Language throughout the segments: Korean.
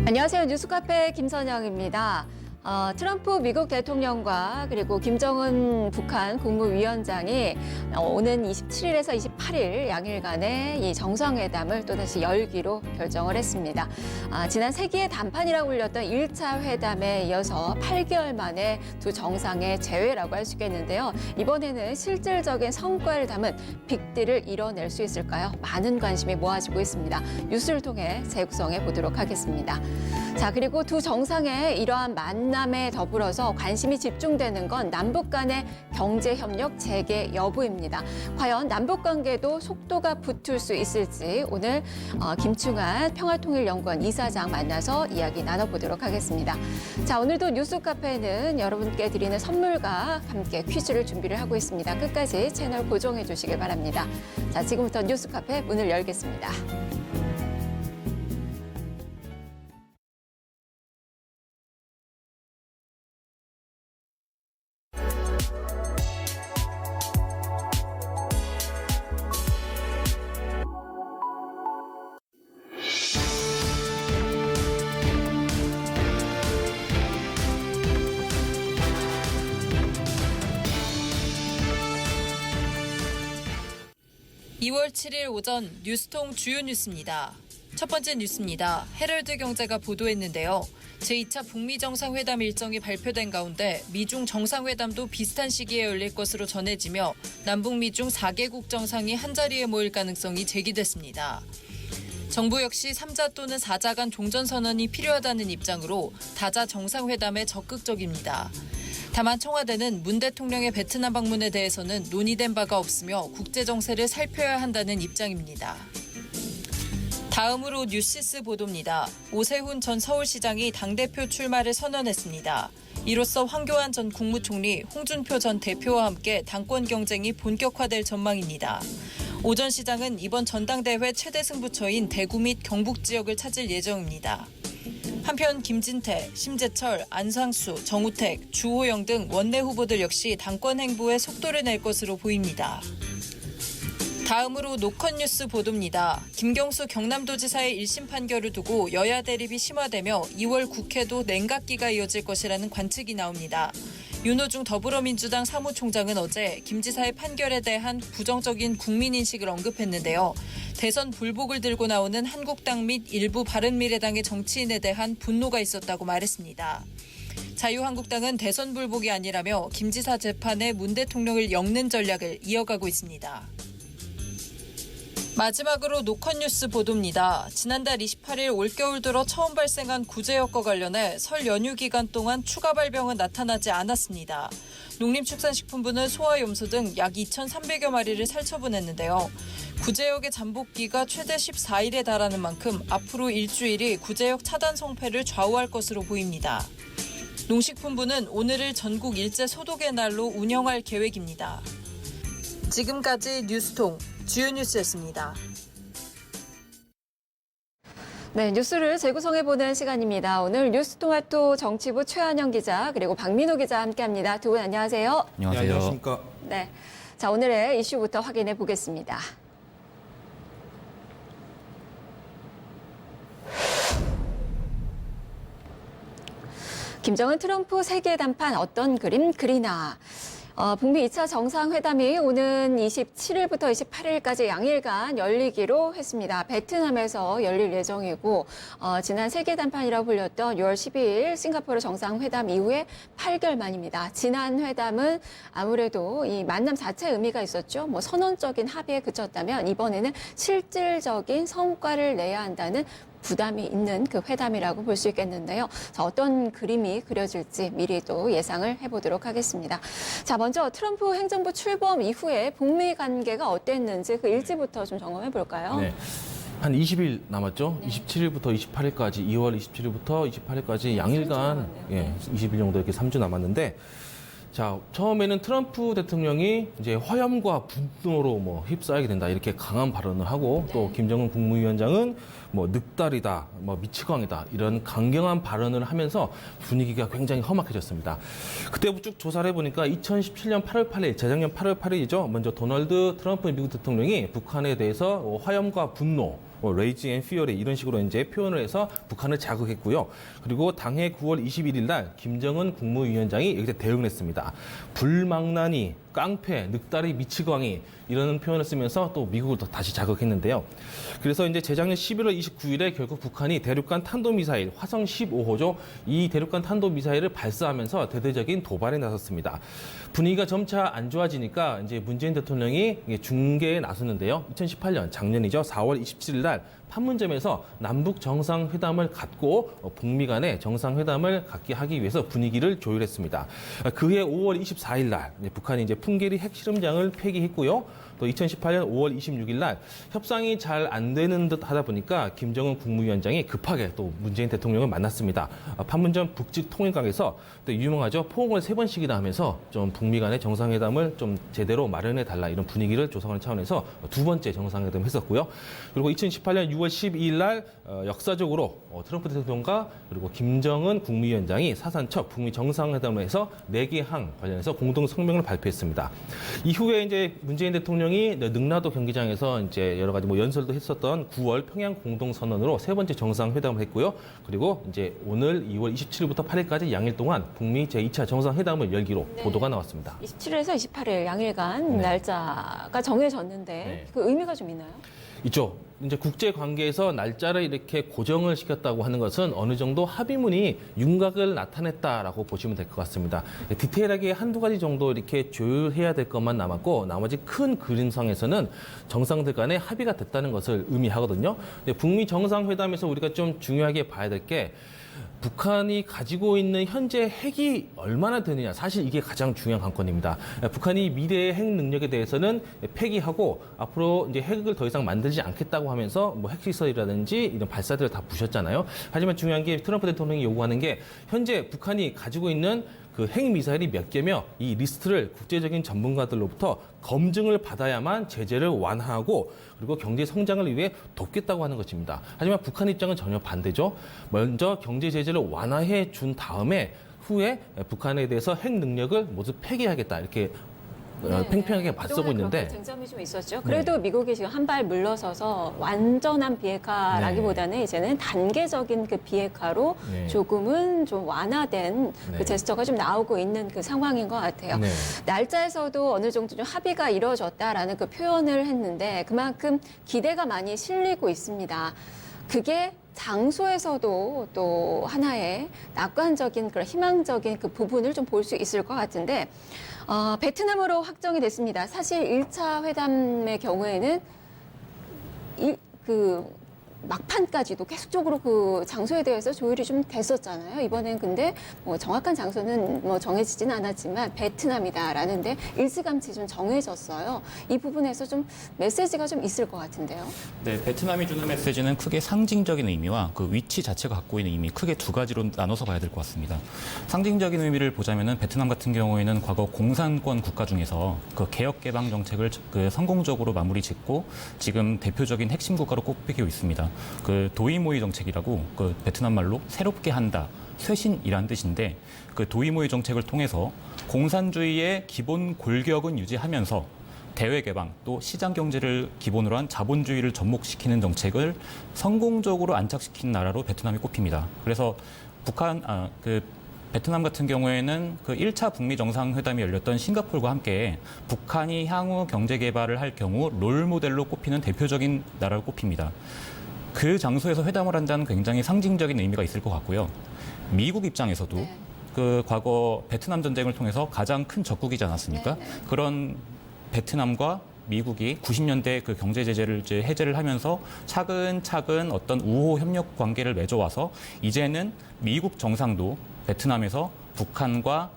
안녕하세요. 뉴스카페 김선영입니다. 트럼프 미국 대통령과 그리고 김정은 북한 국무위원장이 오는 27일에서 28일 양일간의 이 정상회담을 또다시 열기로 결정을 했습니다. 지난 세기의 단판이라고 불렸던 1차 회담에 이어서 8개월 만에 두 정상의 재회라고 할 수 있겠는데요. 이번에는 실질적인 성과를 담은 빅딜을 이뤄낼 수 있을까요? 많은 관심이 모아지고 있습니다. 뉴스를 통해 재구성해 보도록 하겠습니다. 자, 그리고 두 정상의 이러한 만남에 더불어서 관심이 집중되는 건 남북 간의 경제협력 재개 여부입니다. 과연 남북 관계도 속도가 붙을 수 있을지 오늘 김충한 평화통일연구원 이사장 만나서 이야기 나눠보도록 하겠습니다. 자, 오늘도 뉴스카페는 여러분께 드리는 선물과 함께 퀴즈를 준비를 하고 있습니다. 끝까지 채널 고정해 주시길 바랍니다. 자, 지금부터 뉴스카페 문을 열겠습니다. (2월 7일) 오전 뉴스통 주요 뉴스입니다. 첫 번째 뉴스입니다. 헤럴드 경제가 보도했는데요. 제2차 북미 정상회담 일정이 발표된 가운데 미중 정상회담도 비슷한 시기에 열릴 것으로 전해지며 남북미 중 4개국 정상이 한자리에 모일 가능성이 제기됐습니다. 정부 역시 3자 또는 4자 간 종전선언이 필요하다는 입장으로 다자 정상회담에 적극적입니다. 다만 청와대는 문 대통령의 베트남 방문에 대해서는 논의된 바가 없으며 국제 정세를 살펴야 한다는 입장입니다. 다음으로 뉴시스 보도입니다. 오세훈 전 서울시장이 당대표 출마를 선언했습니다. 이로써 황교안 전 국무총리, 홍준표 전 대표와 함께 당권 경쟁이 본격화될 전망입니다. 오 전 시장은 이번 전당대회 최대 승부처인 대구 및 경북 지역을 찾을 예정입니다. 한편 김진태, 심재철, 안상수, 정우택, 주호영 등 원내 후보들 역시 당권 행보에 속도를 낼 것으로 보입니다. 다음으로 노컷 뉴스 보도입니다. 김경수 경남도지사의 1심 판결을 두고 여야 대립이 심화되며 2월 국회도 냉각기가 이어질 것이라는 관측이 나옵니다. 윤호중 더불어민주당 사무총장은 어제 김 지사의 판결에 대한 부정적인 국민인식을 언급했는데요. 대선 불복을 들고 나오는 한국당 및 일부 바른미래당의 정치인에 대한 분노가 있었다고 말했습니다. 자유한국당은 대선 불복이 아니라며 김 지사 재판에 문 대통령을 엮는 전략을 이어가고 있습니다. 마지막으로 노컷 뉴스 보도입니다. 지난달 28일 올겨울 들어 처음 발생한 구제역과 관련해 설 연휴 기간 동안 추가 발병은 나타나지 않았습니다. 농림축산식품부는 소와 염소 등 약 2,300여 마리를 살처분했는데요. 구제역의 잠복기가 최대 14일에 달하는 만큼 앞으로 일주일이 구제역 차단 성패를 좌우할 것으로 보입니다. 농식품부는 오늘을 전국 일제 소독의 날로 운영할 계획입니다. 지금까지 뉴스통 주요 뉴스였습니다. 네, 뉴스를 재구성해보는 시간입니다. 오늘 뉴스통합도 정치부 최한영 기자 그리고 박민호 기자 함께합니다. 두 분 안녕하세요. 안녕하세요. 네, 안녕하십니까. 네, 자 오늘의 이슈부터 확인해 보겠습니다. 김정은 트럼프 세계 단판 어떤 그림 그리나. 북미 2차 정상회담이 오는 27일부터 28일까지 양일간 열리기로 했습니다. 베트남에서 열릴 예정이고 지난 세계 단판이라고 불렸던 6월 12일 싱가포르 정상회담 이후에 8개월 만입니다. 지난 회담은 아무래도 이 만남 자체의 의미가 있었죠. 뭐 선언적인 합의에 그쳤다면 이번에는 실질적인 성과를 내야 한다는 부담이 있는 그 회담이라고 볼 수 있겠는데요. 자, 어떤 그림이 그려질지 미리 또 예상을 해보도록 하겠습니다. 자, 먼저 트럼프 행정부 출범 이후에 북미 관계가 어땠는지 그 일지부터 좀 점검해 볼까요? 네. 한 20일 남았죠. 네. 27일부터 28일까지, 2월 27일부터 28일까지 양일간 20일 정도 이렇게 3주 남았는데 자, 처음에는 트럼프 대통령이 이제 화염과 분노로 휩싸이게 된다 이렇게 강한 발언을 하고 또 김정은 국무위원장은 늑달이다, 미치광이다 이런 강경한 발언을 하면서 분위기가 굉장히 험악해졌습니다. 그때부터 쭉 조사를 해보니까 2017년 8월 8일, 재작년 8월 8일이죠. 먼저 도널드 트럼프 미국 대통령이 북한에 대해서 화염과 분노 레이지 앤 피어리 이런 식으로 이제 표현을 해서 북한을 자극했고요. 그리고 당해 9월 21일 날 김정은 국무위원장이 여기서 대응을 했습니다. 불망나니, 깡패, 늑다리, 미치광이 이런 표현을 쓰면서 또 미국을 또 다시 자극했는데요. 그래서 이제 재작년 11월 29일에 결국 북한이 대륙간 탄도미사일 화성 15호죠. 이 대륙간 탄도미사일을 발사하면서 대대적인 도발에 나섰습니다. 분위기가 점차 안 좋아지니까 이제 문재인 대통령이 중계에 나섰는데요. 2018년 작년이죠. 4월 27일 날 판문점에서 남북 정상회담을 갖고 북미 간의 정상회담을 갖게 하기 위해서 분위기를 조율했습니다. 그해 5월 24일 날 북한이 이제 풍계리 핵실험장을 폐기했고요. 또 2018년 5월 26일 날 협상이 잘 안 되는 듯 하다 보니까 김정은 국무위원장이 급하게 또 문재인 대통령을 만났습니다. 판문점 북측 통일각에서 또 유명하죠. 포옹을 3번씩이나 하면서 좀 북미 간의 정상회담을 좀 제대로 마련해 달라 이런 분위기를 조성하는 차원에서 두 번째 정상회담을 했었고요. 그리고 2018년 6월 12일 날 역사적으로 트럼프 대통령과 그리고 김정은 국무위원장이 사상 첫 북미 정상회담을 해서 4개 항 관련해서 공동 성명을 발표했습니다. 이후에 이제 문재인 대통령이 능라도 경기장에서 이제 여러 가지 연설도 했었던 9월 평양 공동선언으로 3번째 정상회담을 했고요. 그리고 이제 오늘 2월 27일부터 8일까지 양일 동안 북미 제2차 정상회담을 열기로 보도가 나왔습니다. 27일에서 28일 양일간 날짜가 정해졌는데 그 의미가 좀 있나요? 있죠. 이제 국제 관계에서 날짜를 이렇게 고정을 시켰다고 하는 것은 어느 정도 합의문이 윤곽을 나타냈다라고 보시면 될 것 같습니다. 디테일하게 한두 가지 정도 이렇게 조율해야 될 것만 남았고 나머지 큰 그림상에서는 정상들 간에 합의가 됐다는 것을 의미하거든요. 북미 정상회담에서 우리가 좀 중요하게 봐야 될 게 북한이 가지고 있는 현재 핵이 얼마나 되느냐. 사실 이게 가장 중요한 관건입니다. 북한이 미래의 핵 능력에 대해서는 폐기하고 앞으로 이제 핵을 더 이상 만들지 않겠다고 하면서 핵시설이라든지 이런 발사들을 다 부셨잖아요. 하지만 중요한 게 트럼프 대통령이 요구하는 게 현재 북한이 가지고 있는 그 핵미사일이 몇 개며 이 리스트를 국제적인 전문가들로부터 검증을 받아야만 제재를 완화하고 그리고 경제 성장을 위해 돕겠다고 하는 것입니다. 하지만 북한 입장은 전혀 반대죠. 먼저 경제 제재를 완화해 준 다음에 후에 북한에 대해서 핵 능력을 모두 폐기하겠다 이렇게 팽팽하게 맞서고 있는데 쟁점이 좀 있었죠. 그래도 미국이 지금 한 발 물러서서 완전한 비핵화라기보다는 이제는 단계적인 그 비핵화로 조금은 좀 완화된 그 제스처가 좀 나오고 있는 그 상황인 것 같아요. 날짜에서도 어느 정도 좀 합의가 이루어졌다라는 그 표현을 했는데 그만큼 기대가 많이 실리고 있습니다. 그게 장소에서도 또 하나의 낙관적인 그런 희망적인 그 부분을 좀 볼 수 있을 것 같은데 베트남으로 확정이 됐습니다. 사실 1차 회담의 경우에는 막판까지도 계속적으로 그 장소에 대해서 조율이 좀 됐었잖아요. 이번엔 근데 정확한 장소는 정해지진 않았지만 베트남이다라는데 일찌감치 좀 정해졌어요. 이 부분에서 좀 메시지가 좀 있을 것 같은데요. 네, 베트남이 주는 메시지는 크게 상징적인 의미와 그 위치 자체가 갖고 있는 의미 크게 두 가지로 나눠서 봐야 될 것 같습니다. 상징적인 의미를 보자면은 베트남 같은 경우에는 과거 공산권 국가 중에서 그 개혁 개방 정책을 성공적으로 마무리 짓고 지금 대표적인 핵심 국가로 꼽히고 있습니다. 그 도이모이 정책이라고 그 베트남 말로 새롭게 한다, 쇄신이란 뜻인데 그 도이모이 정책을 통해서 공산주의의 기본 골격은 유지하면서 대외 개방 또 시장 경제를 기본으로 한 자본주의를 접목시키는 정책을 성공적으로 안착시킨 나라로 베트남이 꼽힙니다. 그래서 베트남 같은 경우에는 그 1차 북미 정상회담이 열렸던 싱가포르와 함께 북한이 향후 경제 개발을 할 경우 롤 모델로 꼽히는 대표적인 나라로 꼽힙니다. 그 장소에서 회담을 한다는 굉장히 상징적인 의미가 있을 것 같고요. 미국 입장에서도 그 과거 베트남 전쟁을 통해서 가장 큰 적국이지 않았습니까? 그런 베트남과 미국이 90년대 그 경제 제재를 이제 해제를 하면서 차근차근 어떤 우호 협력 관계를 맺어와서 이제는 미국 정상도 베트남에서 북한과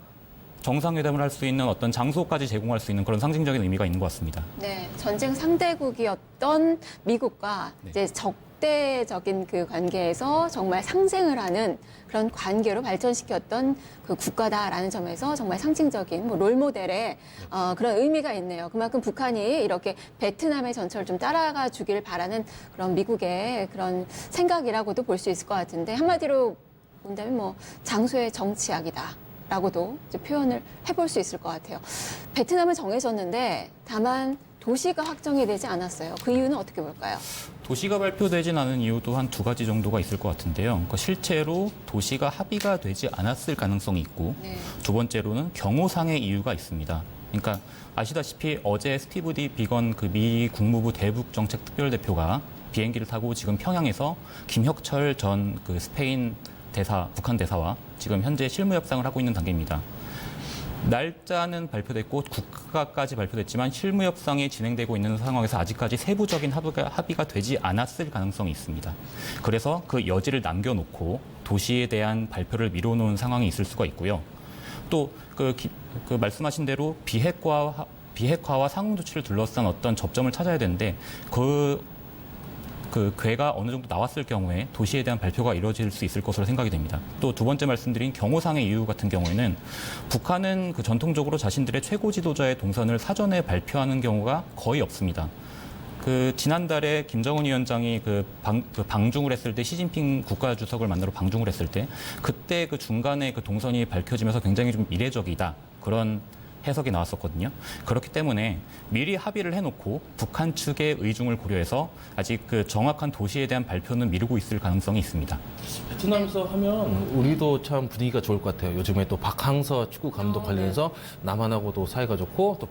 정상회담을 할 수 있는 어떤 장소까지 제공할 수 있는 그런 상징적인 의미가 있는 것 같습니다. 네, 전쟁 상대국이었던 미국과 이제 적대적인 그 관계에서 정말 상생을 하는 그런 관계로 발전시켰던 그 국가다라는 점에서 정말 상징적인 롤모델의 그런 의미가 있네요. 그만큼 북한이 이렇게 베트남의 전철을 좀 따라가 주길 바라는 그런 미국의 그런 생각이라고도 볼 수 있을 것 같은데 한마디로 본다면 장소의 정치학이다라고도 이제 표현을 해볼 수 있을 것 같아요. 베트남은 정해졌는데 다만 도시가 확정이 되지 않았어요. 그 이유는 어떻게 볼까요? 도시가 발표되진 않은 이유도 한 두 가지 정도가 있을 것 같은데요. 그러니까 실제로 도시가 합의가 되지 않았을 가능성이 있고 네. 두 번째로는 경호상의 이유가 있습니다. 그러니까 아시다시피 어제 스티브 디 비건 그 미 국무부 대북 정책 특별대표가 비행기를 타고 지금 평양에서 김혁철 전 그 스페인 대사, 북한 대사와 지금 현재 실무 협상을 하고 있는 단계입니다. 날짜는 발표됐고 국가까지 발표됐지만 실무 협상이 진행되고 있는 상황에서 아직까지 세부적인 합의가 되지 않았을 가능성이 있습니다. 그래서 그 여지를 남겨놓고 도시에 대한 발표를 미뤄놓은 상황이 있을 수가 있고요. 또 그 말씀하신 대로 비핵화와 상응 조치를 둘러싼 어떤 접점을 찾아야 되는데 그 궤가 어느 정도 나왔을 경우에 도시에 대한 발표가 이루어질 수 있을 것으로 생각이 됩니다. 또 두 번째 말씀드린 경호상의 이유 같은 경우에는 북한은 그 전통적으로 자신들의 최고 지도자의 동선을 사전에 발표하는 경우가 거의 없습니다. 그 지난달에 김정은 위원장이 방중을 했을 때 시진핑 국가주석을 만나러 방중을 했을 때 그때 그 중간에 그 동선이 밝혀지면서 굉장히 좀 이례적이다. 그런 해석이 나왔었거든요. 그렇기 때문에 미리 합의를 해놓고 북한 측의 의중을 고려해서 아직 그 정확한 도시에 대한 발표는 미루고 있을 가능성이 있습니다. 베트남에서 하면 우리도 참 분위기가 좋을 것 같아요. 요즘에 또 박항서 축구 감독 관련해서 남한하고도 사이가 좋고 또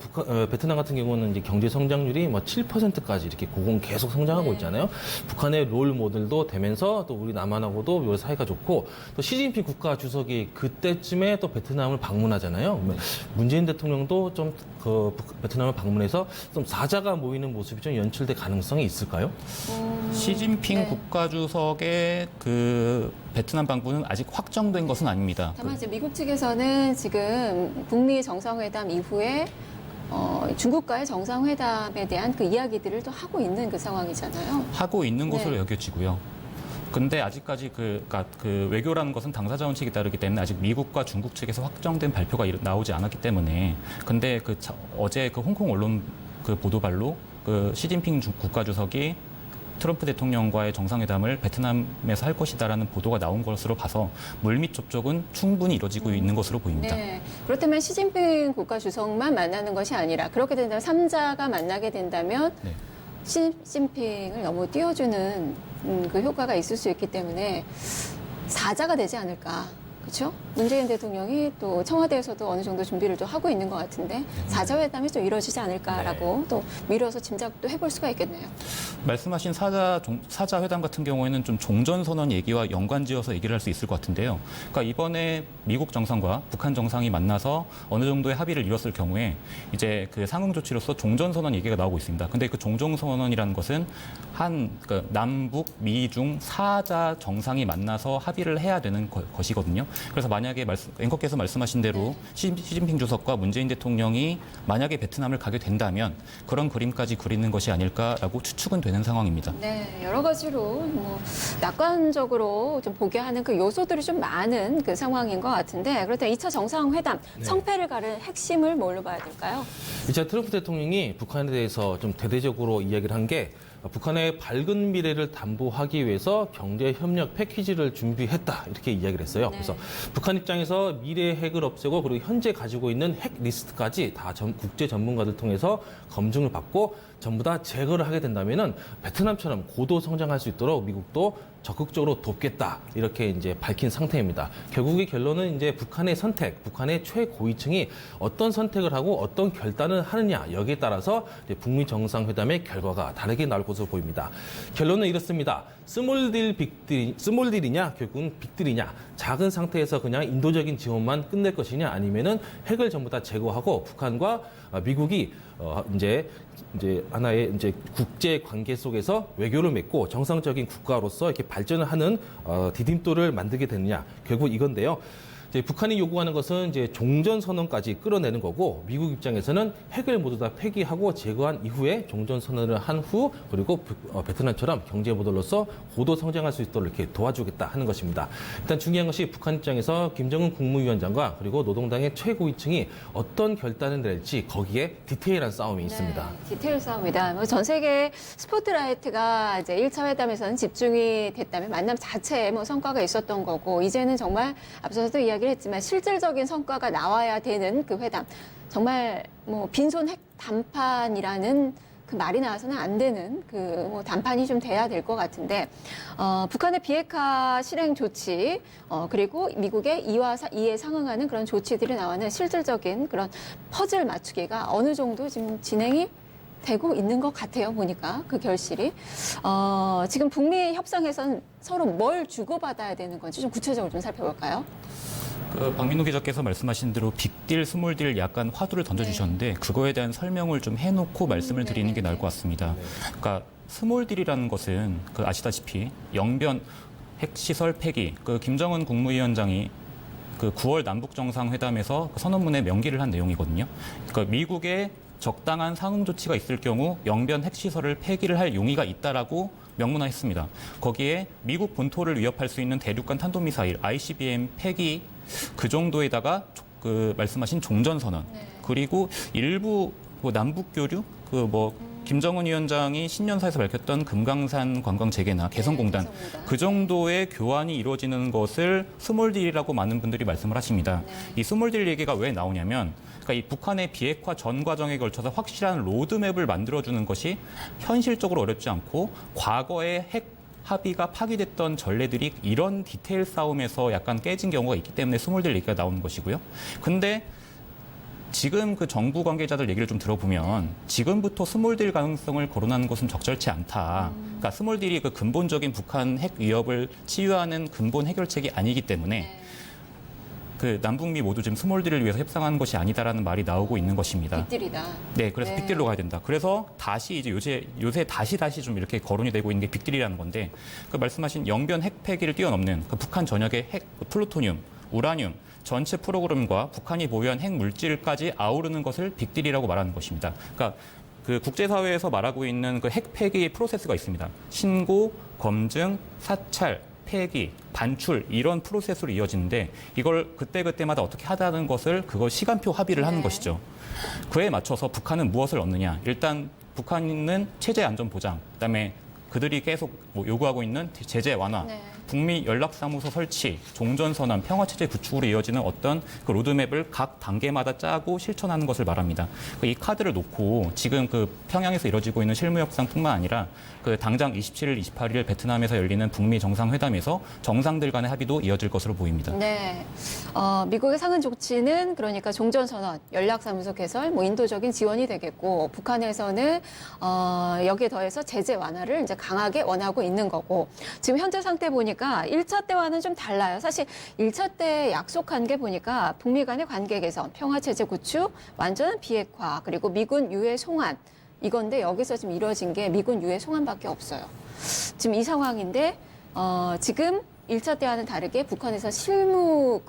베트남 같은 경우는 이제 경제 성장률이 뭐 7%까지 이렇게 고공 계속 성장하고 있잖아요. 북한의 롤 모델도 되면서 또 우리 남한하고도 사이가 좋고 또 시진핑 국가 주석이 그때쯤에 또 베트남을 방문하잖아요. 문재인 대통령도 좀 베트남을 방문해서 좀 사자가 모이는 모습이 좀 연출될 가능성이 있을까요? 시진핑 네. 국가주석의 그 베트남 방문은 아직 확정된 것은 아닙니다. 다만 이제 미국 측에서는 지금 북미 정상회담 이후에 중국과의 정상회담에 대한 그 이야기들을 또 하고 있는 그 상황이잖아요. 하고 있는 것으로 네. 여겨지고요. 근데 아직까지 그러니까 그 외교라는 것은 당사자 원칙에 따르기 때문에 아직 미국과 중국 측에서 확정된 발표가 나오지 않았기 때문에 근데 어제 그 홍콩 언론 그 보도발로 그 시진핑 국가주석이 트럼프 대통령과의 정상회담을 베트남에서 할 것이다라는 보도가 나온 것으로 봐서 물밑 접촉은 충분히 이루어지고 있는 것으로 보입니다. 네. 그렇다면 시진핑 국가 주석만 만나는 것이 아니라 그렇게 된다면 3자가 만나게 된다면 네. 시진핑을 너무 띄워주는 그 효과가 있을 수 있기 때문에 4자가 되지 않을까. 그렇죠? 문재인 대통령이 또 청와대에서도 어느 정도 준비를 또 하고 있는 것 같은데 4자 회담이 좀 이루어지지 않을까라고 또 미뤄서 짐작도 해볼 수가 있겠네요. 말씀하신 사자 회담 같은 경우에는 좀 종전선언 얘기와 연관지어서 얘기를 할 수 있을 것 같은데요. 그러니까 이번에 미국 정상과 북한 정상이 만나서 어느 정도의 합의를 이뤘을 경우에 이제 그 상응 조치로서 종전선언 얘기가 나오고 있습니다. 근데 그 종전선언이라는 것은 그러니까 남북, 미중 4자 정상이 만나서 합의를 해야 되는 것이거든요. 그래서 만약에 앵커께서 말씀하신 대로 시진핑 주석과 문재인 대통령이 만약에 베트남을 가게 된다면 그런 그림까지 그리는 것이 아닐까라고 추측은 되는 상황입니다. 네, 여러 가지로 뭐 낙관적으로 좀 보게 하는 그 요소들이 좀 많은 그 상황인 것 같은데 그렇다면 2차 정상회담 성패를 가른 핵심을 뭘로 봐야 될까요? 이제 트럼프 대통령이 북한에 대해서 좀 대대적으로 이야기를 한 게 북한의 밝은 미래를 담보하기 위해서 경제 협력 패키지를 준비했다 이렇게 이야기를 했어요. 네. 그래서 북한 입장에서 미래 핵을 없애고 그리고 현재 가지고 있는 핵 리스트까지 다 국제 전문가들 통해서 검증을 받고 전부 다 제거를 하게 된다면은 베트남처럼 고도 성장할 수 있도록 미국도 적극적으로 돕겠다 이렇게 이제 밝힌 상태입니다. 결국의 결론은 이제 북한의 선택, 북한의 최고위층이 어떤 선택을 하고 어떤 결단을 하느냐 여기에 따라서 이제 북미 정상회담의 결과가 다르게 나올 것으로 보입니다. 결론은 이렇습니다. 스몰 딜이냐 결국은 빅딜이냐 작은 상태에서 그냥 인도적인 지원만 끝낼 것이냐 아니면은 핵을 전부 다 제거하고 북한과 미국이 이제 하나의 이제 국제 관계 속에서 외교를 맺고 정상적인 국가로서 이렇게 발전을 하는 디딤돌을 만들게 되느냐 결국 이건데요. 이제 북한이 요구하는 것은 이제 종전 선언까지 끌어내는 거고 미국 입장에서는 핵을 모두 다 폐기하고 제거한 이후에 종전 선언을 한 후 그리고 베트남처럼 경제 모델로서 고도 성장할 수 있도록 이렇게 도와주겠다 하는 것입니다. 일단 중요한 것이 북한 입장에서 김정은 국무위원장과 그리고 노동당의 최고위층이 어떤 결단을 낼지 거기에 디테일한 싸움이 있습니다. 디테일 싸움이다. 뭐 전 세계 스포트라이트가 이제 1차 회담에서는 집중이 됐다면 만남 자체에 뭐 성과가 있었던 거고 이제는 정말 앞서서도 이야기를 했지만 실질적인 성과가 나와야 되는 그 회담. 정말 뭐 빈손 핵 단판이라는 그 말이 나와서는 안 되는 뭐 단판이 좀 돼야 될 것 같은데 북한의 비핵화 실행 조치 그리고 미국의 이에 상응하는 그런 조치들이 나오는 실질적인 그런 퍼즐 맞추기가 어느 정도 지금 진행이 되고 있는 것 같아요. 보니까 그 결실이 지금 북미 협상에서는 서로 뭘 주고받아야 되는 건지 좀 구체적으로 좀 살펴볼까요? 박민호 기자께서 말씀하신 대로 빅딜, 스몰딜 약간 화두를 던져주셨는데 그거에 대한 설명을 좀 해놓고 말씀을 드리는 게 나을 것 같습니다. 그러니까 스몰딜이라는 것은 아시다시피 영변 핵시설 폐기, 김정은 국무위원장이 9월 남북 정상회담에서 선언문에 명기를 한 내용이거든요. 그러니까 미국의 적당한 상응 조치가 있을 경우 영변 핵시설을 폐기를 할 용의가 있다라고 명문화했습니다. 거기에 미국 본토를 위협할 수 있는 대륙간 탄도미사일 ICBM 폐기 그 정도에다가 말씀하신 종전선언 그리고 일부 남북 교류 김정은 위원장이 신년사에서 밝혔던 금강산 관광 재개나 개성공단 그 정도의 교환이 이루어지는 것을 스몰딜이라고 많은 분들이 말씀을 하십니다. 이 스몰딜 얘기가 왜 나오냐면 그러니까 이 북한의 비핵화 전 과정에 걸쳐서 확실한 로드맵을 만들어주는 것이 현실적으로 어렵지 않고 과거의 핵 합의가 파기됐던 전례들이 이런 디테일 싸움에서 약간 깨진 경우가 있기 때문에 스몰딜 얘기가 나오는 것이고요. 근데 지금 정부 관계자들 얘기를 좀 들어보면 지금부터 스몰딜 가능성을 거론하는 것은 적절치 않다. 그러니까 스몰딜이 근본적인 북한 핵 위협을 치유하는 근본 해결책이 아니기 때문에 남북미 모두 지금 스몰딜을 위해서 협상하는 것이 아니다라는 말이 나오고 있는 것입니다. 빅딜이다. 네, 그래서 빅딜로 가야 된다. 그래서 다시 이제 요새 다시 좀 이렇게 거론이 되고 있는 게 빅딜이라는 건데 말씀하신 영변 핵 폐기를 뛰어넘는 북한 전역의 핵 플루토늄, 우라늄 전체 프로그램과 북한이 보유한 핵 물질까지 아우르는 것을 빅딜이라고 말하는 것입니다. 그러니까 국제사회에서 말하고 있는 핵 폐기 프로세스가 있습니다. 신고, 검증, 사찰, 폐기, 반출 이런 프로세스로 이어지는데 이걸 그때그때마다 어떻게 하다는 것을 그거 시간표 합의를 하는 것이죠. 그에 맞춰서 북한은 무엇을 얻느냐. 일단 북한은 체제 안전 보장, 그다음에 그들이 계속 요구하고 있는 제재 완화, 북미 연락사무소 설치, 종전선언, 평화체제 구축으로 이어지는 어떤 로드맵을 각 단계마다 짜고 실천하는 것을 말합니다. 이 카드를 놓고 지금 평양에서 이뤄지고 있는 실무협상뿐만 아니라 당장 27일, 28일 베트남에서 열리는 북미 정상회담에서 정상들 간의 합의도 이어질 것으로 보입니다. 네. 미국의 상응 조치는 그러니까 종전선언, 연락사무소 개설, 인도적인 지원이 되겠고 북한에서는 여기에 더해서 제재 완화를 이제 강하게 원하고 있는 거고 지금 현재 상태 보니까 1차 때와는 좀 달라요. 사실 1차 때 약속한 게 보니까 북미 간의 관계 개선, 평화체제 구축, 완전한 비핵화, 그리고 미군 유해 송환 이건데 여기서 지금 이루어진 게 미군 유해 송환밖에 없어요. 지금 이 상황인데 지금 1차 때와는 다르게 북한에서 실무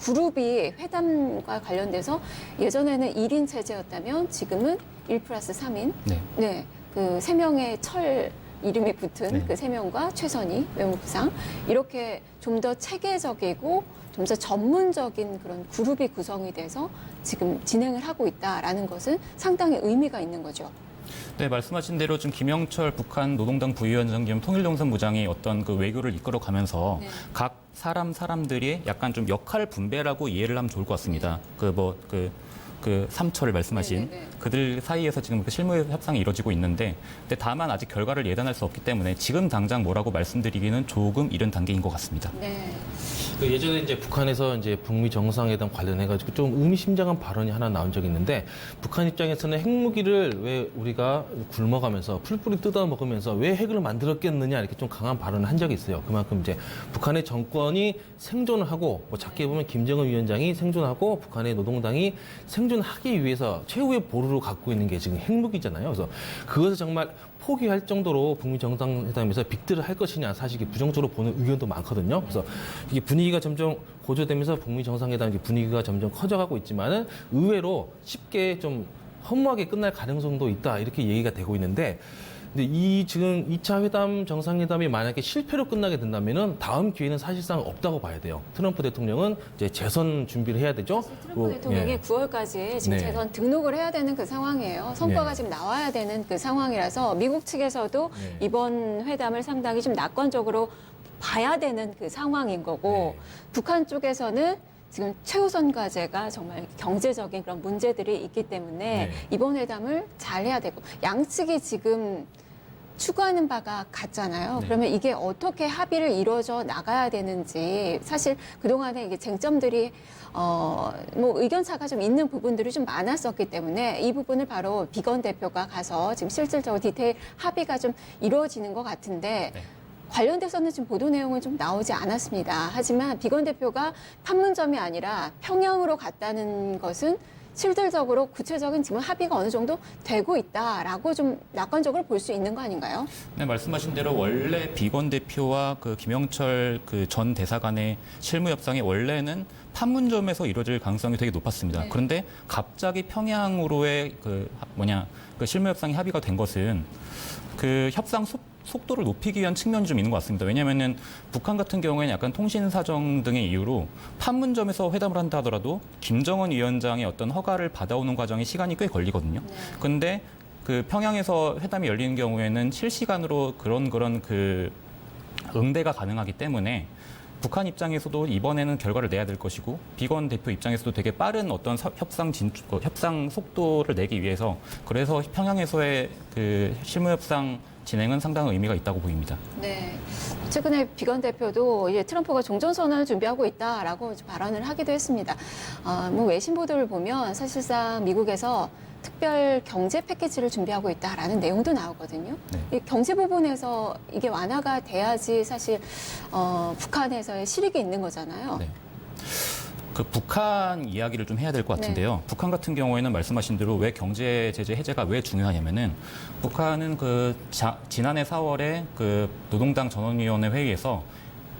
그룹이 회담과 관련돼서 예전에는 1인 체제였다면 지금은 1+3인. 네. 그 3명의 철 이름이 붙은 그 3명과 최선희 외무부상 이렇게 좀 더 체계적이고 좀 더 전문적인 그런 그룹이 구성이 돼서 지금 진행을 하고 있다라는 것은 상당히 의미가 있는 거죠. 네, 말씀하신 대로 지금 김영철 북한 노동당 부위원장 겸 통일동선부장이 어떤 외교를 이끌어가면서 각 사람들이 약간 좀 역할 분배라고 이해를 하면 좋을 것 같습니다. 삼철을 말씀하신 그들 사이에서 지금 실무 협상이 이루어지고 있는데 근데 다만 아직 결과를 예단할 수 없기 때문에 지금 당장 뭐라고 말씀드리기는 조금 이른 단계인 것 같습니다. 네. 예전에 이제 북한에서 이제 북미 정상회담 관련해가지고 좀 의미심장한 발언이 하나 나온 적이 있는데 북한 입장에서는 핵무기를 왜 우리가 굶어가면서 풀뿌리 뜯어먹으면서 왜 핵을 만들었겠느냐 이렇게 좀 강한 발언을 한 적이 있어요. 그만큼 이제 북한의 정권이 생존을 하고 작게 보면 김정은 위원장이 생존하고 북한의 노동당이 생존하기 위해서 최후의 보루로 갖고 있는 게 지금 핵무기잖아요. 그래서 그것을 정말 포기할 정도로 북미 정상회담에서 빅딜을 할 것이냐 사실 부정적으로 보는 의견도 많거든요. 그래서 이게 분위기가 점점 고조되면서 북미 정상회담 분위기가 점점 커져가고 있지만은 의외로 쉽게 좀 허무하게 끝날 가능성도 있다 이렇게 얘기가 되고 있는데 근데 지금 2차 회담, 정상회담이 만약에 실패로 끝나게 된다면은 다음 기회는 사실상 없다고 봐야 돼요. 트럼프 대통령은 이제 재선 준비를 해야 되죠. 트럼프 대통령이 9월까지 지금 재선 등록을 해야 되는 그 상황이에요. 성과가 지금 나와야 되는 그 상황이라서 미국 측에서도 이번 회담을 상당히 좀 낙관적으로 봐야 되는 그 상황인 거고 북한 쪽에서는 지금 최우선 과제가 정말 경제적인 그런 문제들이 있기 때문에 네. 이번 회담을 잘 해야 되고 양측이 지금 추구하는 바가 같잖아요. 네. 그러면 이게 어떻게 합의를 이루어져 나가야 되는지 사실 그동안에 이게 쟁점들이 뭐 의견 차가 좀 있는 부분들이 좀 많았었기 때문에 이 부분을 바로 비건 대표가 가서 지금 실질적으로 디테일 합의가 좀 이루어지는 것 같은데 네. 관련돼서는 지금 보도 내용은 좀 나오지 않았습니다. 하지만 비건 대표가 판문점이 아니라 평양으로 갔다는 것은 실질적으로 구체적인 지금 합의가 어느 정도 되고 있다라고 좀 낙관적으로 볼 수 있는 거 아닌가요? 네, 말씀하신 대로 원래 비건 대표와 그 김영철 그 전 대사관의 실무 협상이 원래는 판문점에서 이루어질 가능성이 되게 높았습니다. 네. 그런데 갑자기 평양으로의 그 실무 협상이 합의가 된 것은 그 협상 속도를 높이기 위한 측면이 좀 있는 것 같습니다. 왜냐하면은 북한 같은 경우에는 약간 통신 사정 등의 이유로 판문점에서 회담을 한다 하더라도 김정은 위원장의 어떤 허가를 받아오는 과정이 시간이 꽤 걸리거든요. 그런데 그 평양에서 회담이 열리는 경우에는 실시간으로 그런 그 응대가 가능하기 때문에 북한 입장에서도 이번에는 결과를 내야 될 것이고 비건 대표 입장에서도 되게 빠른 어떤 협상 속도를 내기 위해서 그래서 평양에서의 그 실무 협상 진행은 상당한 의미가 있다고 보입니다. 네. 최근에 비건 대표도 이제 트럼프가 종전선언을 준비하고 있다라고 발언을 하기도 했습니다. 뭐 외신 보도를 보면 사실상 미국에서 특별 경제 패키지를 준비하고 있다라는 내용도 나오거든요. 네. 이 경제 부분에서 이게 완화가 돼야지 사실 북한에서의 실익이 있는 거잖아요. 네. 그 북한 이야기를 좀 해야 될 것 같은데요. 북한 같은 경우에는 말씀하신 대로 왜 경제 제재 해제가 왜 중요하냐면은 북한은 그 지난해 4월에 그 노동당 전원위원회 회의에서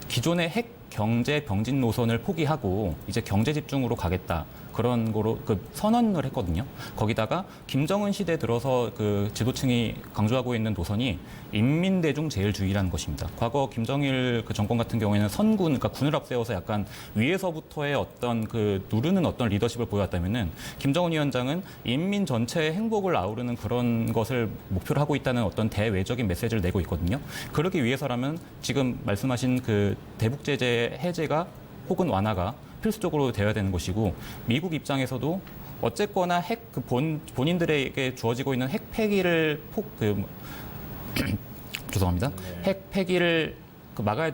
기존의 핵 경제 병진 노선을 포기하고 이제 경제 집중으로 가겠다. 그런 거로 그 선언을 했거든요. 거기다가 김정은 시대 들어서 그 지도층이 강조하고 있는 노선이 인민대중 제일주의라는 것입니다. 과거 김정일 그 정권 같은 경우에는 선군, 그러니까 군을 앞세워서 약간 위에서부터의 어떤 그 누르는 어떤 리더십을 보여왔다면은 김정은 위원장은 인민 전체의 행복을 아우르는 그런 것을 목표로 하고 있다는 어떤 대외적인 메시지를 내고 있거든요. 그러기 위해서라면 지금 말씀하신 그 대북 제재 해제가 혹은 완화가 필수적으로 되어야 되는 것이고 미국 입장에서도 어쨌거나 본인들에게 주어지고 있는 핵 폐기를 죄송합니다. 핵 폐기를 막아야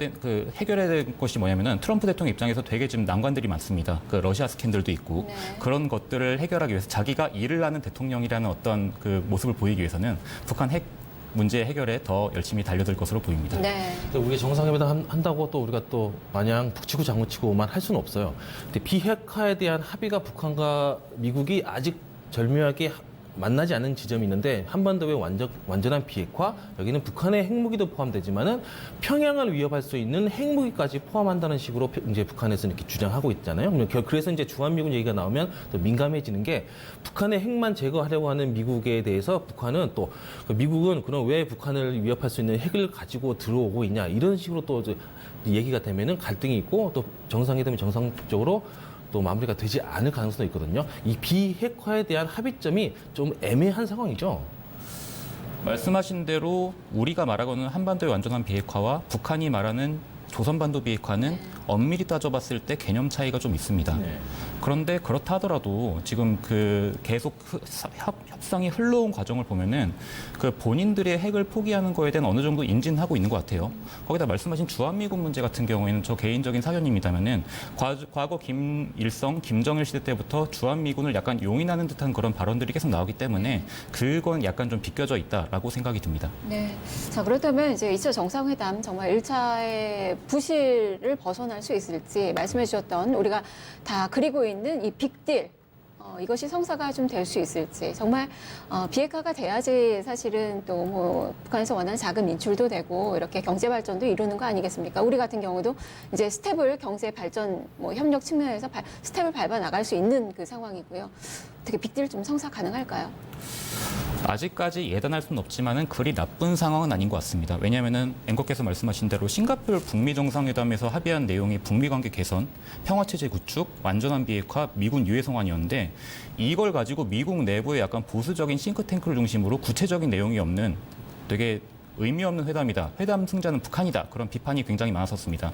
해결해야 될 것이 뭐냐면은 트럼프 대통령 입장에서 되게 지금 난관들이 많습니다. 그 러시아 스캔들도 있고 네. 그런 것들을 해결하기 위해서 자기가 일을 하는 대통령이라는 어떤 그 모습을 보이기 위해서는 북한 핵 문제 해결에 더 열심히 달려들 것으로 보입니다. 네. 우리가 정상회담 한다고 또 우리가 또 마냥 북치고 장구치고만 할 수는 없어요. 근데 비핵화에 대한 합의가 북한과 미국이 아직 절묘하게 만나지 않은 지점이 있는데 한반도의 완전한 비핵화, 여기는 북한의 핵무기도 포함되지만은 평양을 위협할 수 있는 핵무기까지 포함한다는 식으로 이제 북한에서 이렇게 주장하고 있잖아요. 그래서 이제 주한미군 얘기가 나오면 또 민감해지는 게 북한의 핵만 제거하려고 하는 미국에 대해서 북한은 또 미국은 그럼 왜 북한을 위협할 수 있는 핵을 가지고 들어오고 있냐 이런 식으로 또 얘기가 되면은 갈등이 있고 또 정상회담이 정상적으로 또 마무리가 되지 않을 가능성도 있거든요. 이 비핵화에 대한 합의점이 좀 애매한 상황이죠. 말씀하신 대로 우리가 말하고는 한반도의 완전한 비핵화와 북한이 말하는 조선반도 비핵화는 엄밀히 따져봤을 때 개념 차이가 좀 있습니다. 네. 그런데 그렇다 하더라도 지금 그 계속 협상이 흘러온 과정을 보면은 그 본인들의 핵을 포기하는 거에 대한 어느 정도 인진하고 있는 것 같아요. 거기다 말씀하신 주한미군 문제 같은 경우에는 저 개인적인 사견입니다만은 과거 김일성, 김정일 시대 때부터 주한미군을 약간 용인하는 듯한 그런 발언들이 계속 나오기 때문에 그건 약간 좀 비껴져 있다라고 생각이 듭니다. 네. 자, 그렇다면 이제 2차 정상회담 정말 1차의 부실을 벗어날 수 있을지 말씀해 주셨던 우리가 다 그리고 있는 이 빅딜 이것이 성사가 좀 될 수 있을지 정말 비핵화가 돼야지 사실은 또 뭐 북한에서 원하는 자금 인출도 되고 이렇게 경제 발전도 이루는 거 아니겠습니까? 우리 같은 경우도 이제 스텝을 경제 발전 뭐 협력 측면에서 스텝을 밟아 나갈 수 있는 그 상황이고요. 어떻게 빅딜 좀 성사 가능할까요? 아직까지 예단할 수는 없지만은 그리 나쁜 상황은 아닌 것 같습니다. 왜냐하면은 앵커께서 말씀하신 대로 싱가포르 북미 정상회담에서 합의한 내용이 북미 관계 개선, 평화 체제 구축, 완전한 비핵화, 미군 유해 송환이었는데 이걸 가지고 미국 내부의 약간 보수적인 싱크탱크를 중심으로 구체적인 내용이 없는 되게 의미 없는 회담이다. 회담 승자는 북한이다. 그런 비판이 굉장히 많았었습니다.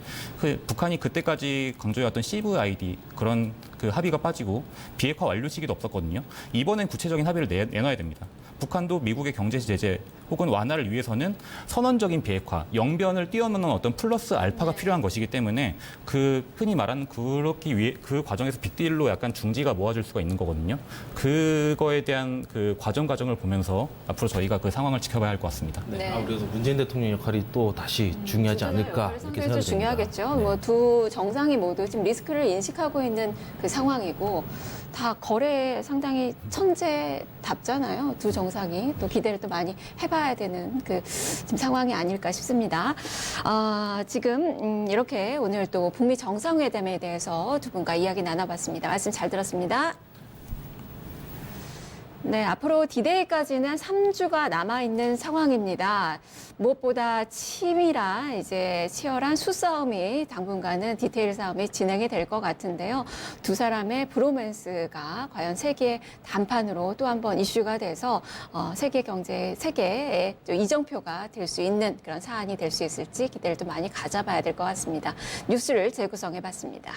북한이 그때까지 강조해왔던 CVID 그런 그 합의가 빠지고 비핵화 완료 시기도 없었거든요. 이번엔 구체적인 합의를 내놔야 됩니다. 북한도 미국의 경제 제재 혹은 완화를 위해서는 선언적인 비핵화, 영변을 뛰어넘는 어떤 플러스 알파가 필요한 것이기 때문에 그 흔히 말하는 그렇기 위해 그 과정에서 빅딜로 약간 중지가 모아질 수가 있는 거거든요. 그거에 대한 그 과정을 보면서 앞으로 저희가 그 상황을 지켜봐야 할 것 같습니다. 네. 그래서 문재인 대통령 역할이 또 다시 중요하지 않을까 이렇게 상당히 생각이 중요하겠죠. 됩니다. 뭐 두 정상이 모두 지금 리스크를 인식하고 있는 그 상황이고 다 거래에 상당히 천재답잖아요. 두 정상이 또 기대를 또 많이 해봐야 되는 그 지금 상황이 아닐까 싶습니다. 지금 이렇게 오늘 또 북미 정상회담에 대해서 두 분과 이야기 나눠봤습니다. 말씀 잘 들었습니다. 네, 앞으로 디데이까지는 3주가 남아있는 상황입니다. 무엇보다 치열한 수싸움이 당분간은 디테일 싸움이 진행이 될 것 같은데요. 두 사람의 브로맨스가 과연 세계의 단판으로 또 한 번 이슈가 돼서 세계의 이정표가 될 수 있는 그런 사안이 될 수 있을지 기대를 또 많이 가져봐야 될 것 같습니다. 뉴스를 재구성해봤습니다.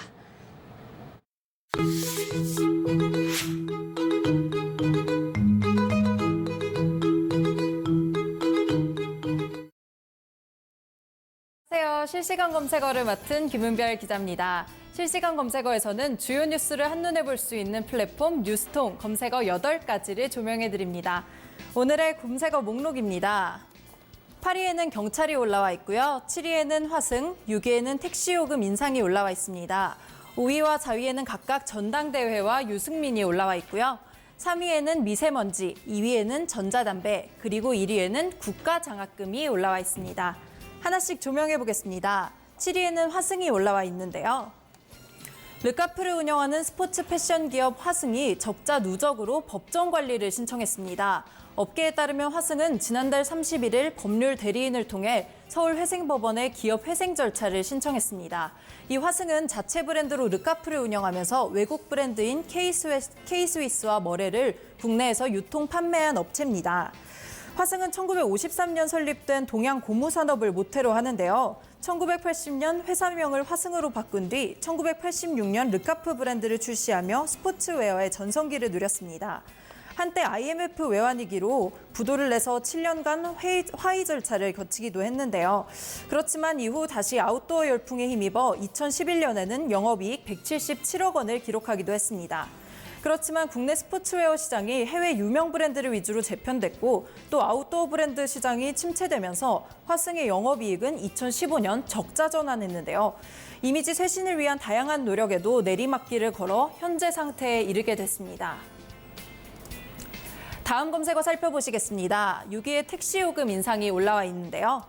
안녕하세요. 실시간 검색어를 맡은 김은별 기자입니다. 실시간 검색어에서는 주요 뉴스를 한눈에 볼 수 있는 플랫폼 뉴스통 검색어 8가지를 조명해드립니다. 오늘의 검색어 목록입니다. 8위에는 경찰이 올라와 있고요. 7위에는 화승, 6위에는 택시요금 인상이 올라와 있습니다. 5위와 4위에는 각각 전당대회와 유승민이 올라와 있고요. 3위에는 미세먼지, 2위에는 전자담배, 그리고 1위에는 국가장학금이 올라와 있습니다. 하나씩 조명해 보겠습니다. 7위에는 화승이 올라와 있는데요. 르카프를 운영하는 스포츠 패션 기업 화승이 적자 누적으로 법정 관리를 신청했습니다. 업계에 따르면 화승은 지난달 31일 법률 대리인을 통해 서울회생법원에 기업 회생 절차를 신청했습니다. 이 화승은 자체 브랜드로 르카프를 운영하면서 외국 브랜드인 K-스위스와 머레를 국내에서 유통 판매한 업체입니다. 화승은 1953년 설립된 동양 고무산업을 모태로 하는데요. 1980년 회사명을 화승으로 바꾼 뒤 1986년 르카프 브랜드를 출시하며 스포츠웨어의 전성기를 누렸습니다. 한때 IMF 외환위기로 부도를 내서 7년간 화의 절차를 거치기도 했는데요. 그렇지만 이후 다시 아웃도어 열풍에 힘입어 2011년에는 영업이익 177억 원을 기록하기도 했습니다. 그렇지만 국내 스포츠웨어 시장이 해외 유명 브랜드를 위주로 재편됐고 또 아웃도어 브랜드 시장이 침체되면서 화승의 영업이익은 2015년 적자 전환했는데요. 이미지 쇄신을 위한 다양한 노력에도 내리막길을 걸어 현재 상태에 이르게 됐습니다. 다음 검색어 살펴보시겠습니다. 6위에 택시요금 인상이 올라와 있는데요.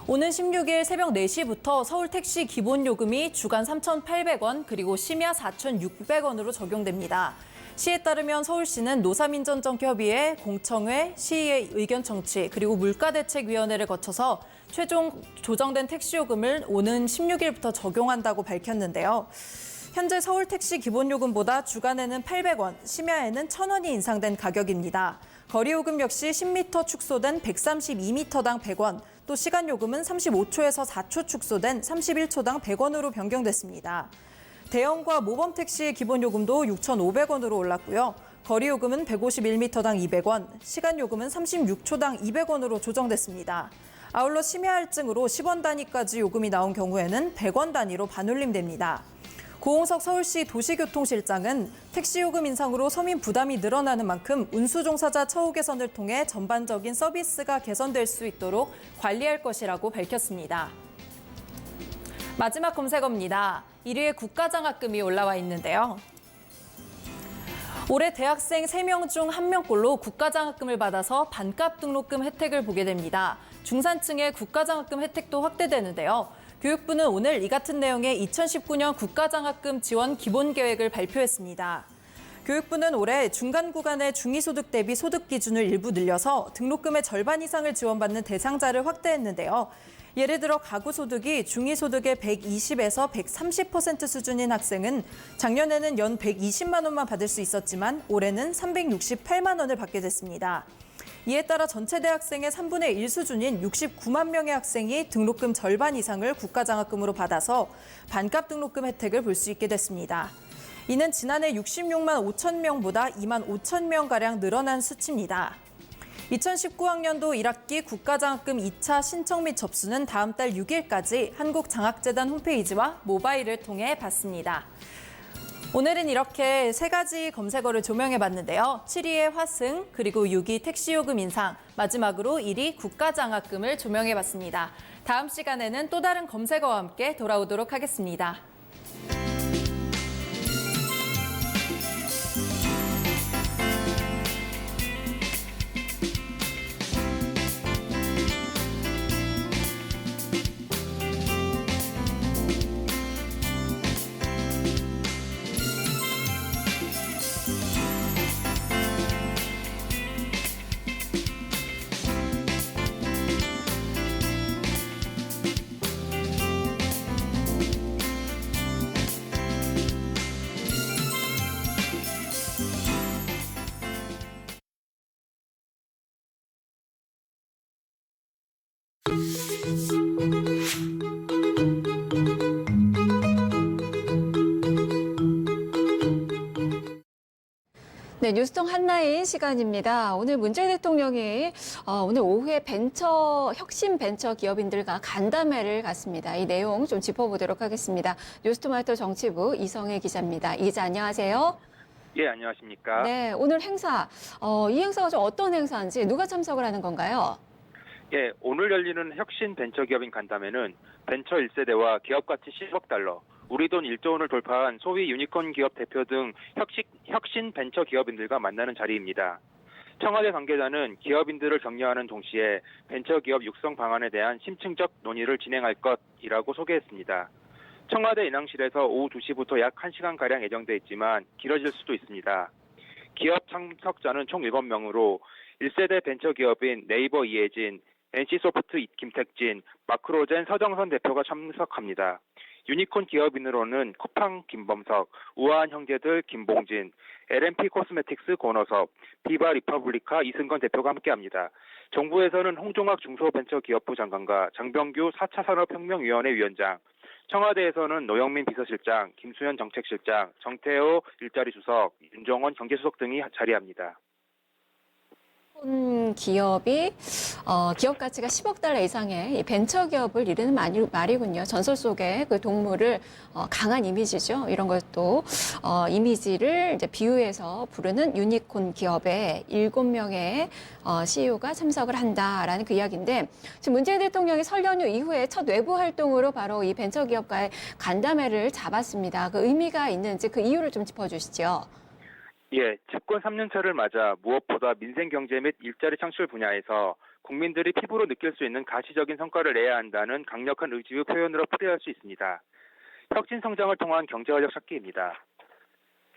오는 16일 새벽 4시부터 서울 택시 기본요금이 주간 3,800원 그리고 심야 4,600원으로 적용됩니다. 시에 따르면 서울시는 노사민전정협의회, 공청회, 시의 의견 청취 그리고 물가대책위원회를 거쳐서 최종 조정된 택시요금을 오는 16일부터 적용한다고 밝혔는데요. 현재 서울 택시 기본요금보다 주간에는 800원, 심야에는 1,000원이 인상된 가격입니다. 거리요금 역시 10m 축소된 132m당 100원, 또 시간요금은 35초에서 4초 축소된 31초당 100원으로 변경됐습니다. 대형과 모범 택시의 기본요금도 6,500원으로 올랐고요. 거리요금은 151m당 200원, 시간요금은 36초당 200원으로 조정됐습니다. 아울러 심야 할증으로 10원 단위까지 요금이 나온 경우에는 100원 단위로 반올림됩니다. 고홍석 서울시 도시교통실장은 택시요금 인상으로 서민 부담이 늘어나는 만큼 운수종사자 처우 개선을 통해 전반적인 서비스가 개선될 수 있도록 관리할 것이라고 밝혔습니다. 마지막 검색어입니다. 1위에 국가장학금이 올라와 있는데요. 올해 대학생 3명 중 1명꼴로 국가장학금을 받아서 반값 등록금 혜택을 보게 됩니다. 중산층의 국가장학금 혜택도 확대되는데요. 교육부는 오늘 이 같은 내용의 2019년 국가장학금 지원 기본계획을 발표했습니다. 교육부는 올해 중간 구간의 중위소득 대비 소득 기준을 일부 늘려서 등록금의 절반 이상을 지원받는 대상자를 확대했는데요. 예를 들어 가구 소득이 중위소득의 120에서 130% 수준인 학생은 작년에는 연 120만 원만 받을 수 있었지만 올해는 368만 원을 받게 됐습니다. 이에 따라 전체 대학생의 3분의 1 수준인 69만 명의 학생이 등록금 절반 이상을 국가장학금으로 받아서 반값 등록금 혜택을 볼 수 있게 됐습니다. 이는 지난해 66만 5천 명보다 2만 5천 명가량 늘어난 수치입니다. 2019학년도 1학기 국가장학금 2차 신청 및 접수는 다음 달 6일까지 한국장학재단 홈페이지와 모바일을 통해 받습니다. 오늘은 이렇게 세 가지 검색어를 조명해봤는데요. 7위의 화승, 그리고 6위 택시요금 인상, 마지막으로 1위 국가장학금을 조명해봤습니다. 다음 시간에는 또 다른 검색어와 함께 돌아오도록 하겠습니다. 네, 뉴스통 한라인 시간입니다. 오늘 문재인 대통령이 오늘 오후에 혁신 벤처 기업인들과 간담회를 갖습니다. 이 내용 좀 짚어보도록 하겠습니다. 뉴스토마토 정치부 이성혜 기자입니다. 이 기자 안녕하세요. 예, 안녕하십니까. 네, 오늘 행사, 이 행사가 좀 어떤 행사인지 누가 참석을 하는 건가요? 예, 오늘 열리는 혁신 벤처기업인 간담회는 벤처 1세대와 기업 가치 10억 달러, 우리 돈 1조 원을 돌파한 소위 유니콘 기업 대표 등 혁신 벤처 기업인들과 만나는 자리입니다. 청와대 관계자는 기업인들을 격려하는 동시에 벤처기업 육성 방안에 대한 심층적 논의를 진행할 것이라고 소개했습니다. 청와대 인왕실에서 오후 2시부터 약 1시간가량 예정돼 있지만 길어질 수도 있습니다. 기업 참석자는 총 7명으로 1세대 벤처기업인 네이버 이혜진, NC소프트 김택진, 마크로젠 서정선 대표가 참석합니다. 유니콘 기업인으로는 쿠팡 김범석, 우아한 형제들 김봉진, LMP 코스메틱스 권호섭, 비바 리퍼블리카 이승건 대표가 함께합니다. 정부에서는 홍종학 중소벤처기업부 장관과 장병규 4차 산업혁명위원회 위원장, 청와대에서는 노영민 비서실장, 김수현 정책실장, 정태호 일자리 수석, 윤정원 경제수석 등이 자리합니다. 기업이 기업 가치가 10억 달러 이상의 벤처 기업을 이르는 말이군요. 전설 속의 그 동물을 강한 이미지죠. 이런 것도 이미지를 이제 비유해서 부르는 유니콘 기업에 7명의 CEO가 참석을 한다라는 그 이야기인데 지금 문재인 대통령이 설 연휴 이후에 첫 외부 활동으로 바로 이 벤처 기업과의 간담회를 잡았습니다. 그 의미가 있는지 그 이유를 좀 짚어주시죠. 예, 집권 3년차를 맞아 무엇보다 민생 경제 및 일자리 창출 분야에서 국민들이 피부로 느낄 수 있는 가시적인 성과를 내야 한다는 강력한 의지의 표현으로 풀이할 수 있습니다. 혁신 성장을 통한 경제 활력 찾기입니다.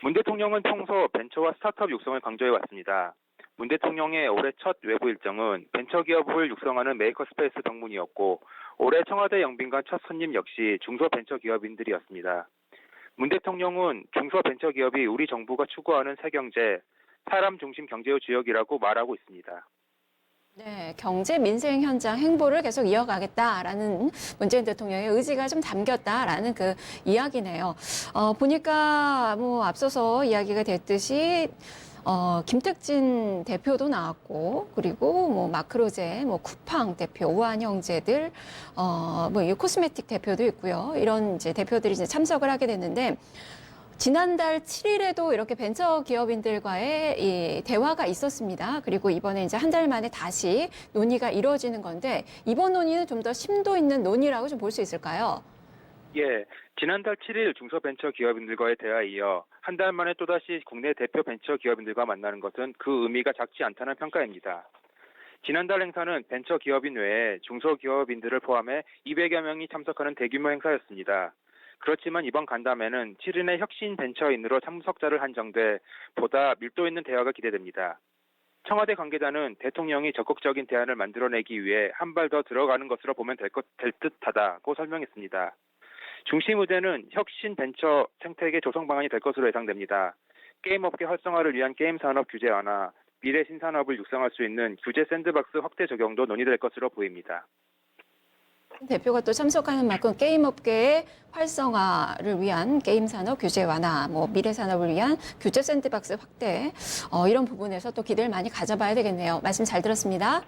문 대통령은 평소 벤처와 스타트업 육성을 강조해 왔습니다. 문 대통령의 올해 첫 외부 일정은 벤처기업을 육성하는 메이커스페이스 방문이었고 올해 청와대 영빈관 첫 손님 역시 중소벤처기업인들이었습니다. 문 대통령은 중소벤처기업이 우리 정부가 추구하는 새경제, 사람 중심 경제의 주역이라고 말하고 있습니다. 네, 경제 민생 현장 행보를 계속 이어가겠다라는 문재인 대통령의 의지가 좀 담겼다라는 그 이야기네요. 보니까 뭐 앞서서 이야기가 됐듯이 김택진 대표도 나왔고, 그리고 뭐 마크로젠, 뭐 쿠팡 대표, 우한 형제들, 이 코스메틱 대표도 있고요. 이런 이제 대표들이 이제 참석을 하게 됐는데, 지난달 7일에도 이렇게 벤처 기업인들과의 이 대화가 있었습니다. 그리고 이번에 이제 한 달 만에 다시 논의가 이루어지는 건데, 이번 논의는 좀 더 심도 있는 논의라고 좀 볼 수 있을까요? 예, 지난달 7일 중소벤처기업인들과의 대화에 이어 한 달 만에 또다시 국내 대표 벤처기업인들과 만나는 것은 그 의미가 작지 않다는 평가입니다. 지난달 행사는 벤처기업인 외에 중소기업인들을 포함해 200여 명이 참석하는 대규모 행사였습니다. 그렇지만 이번 간담회는 7인의 혁신 벤처인으로 참석자를 한정돼 보다 밀도 있는 대화가 기대됩니다. 청와대 관계자는 대통령이 적극적인 대안을 만들어내기 위해 한 발 더 들어가는 것으로 보면 될 듯하다고 설명했습니다. 중심 의제는 혁신 벤처 생태계 조성 방안이 될 것으로 예상됩니다. 게임 업계 활성화를 위한 게임 산업 규제 완화, 미래 신산업을 육성할 수 있는 규제 샌드박스 확대 적용도 논의될 것으로 보입니다. 대표가 또 참석하는 만큼 게임 업계의 활성화를 위한 게임 산업 규제 완화, 뭐 미래 산업을 위한 규제 샌드박스 확대, 이런 부분에서 또 기대를 많이 가져봐야 되겠네요. 말씀 잘 들었습니다.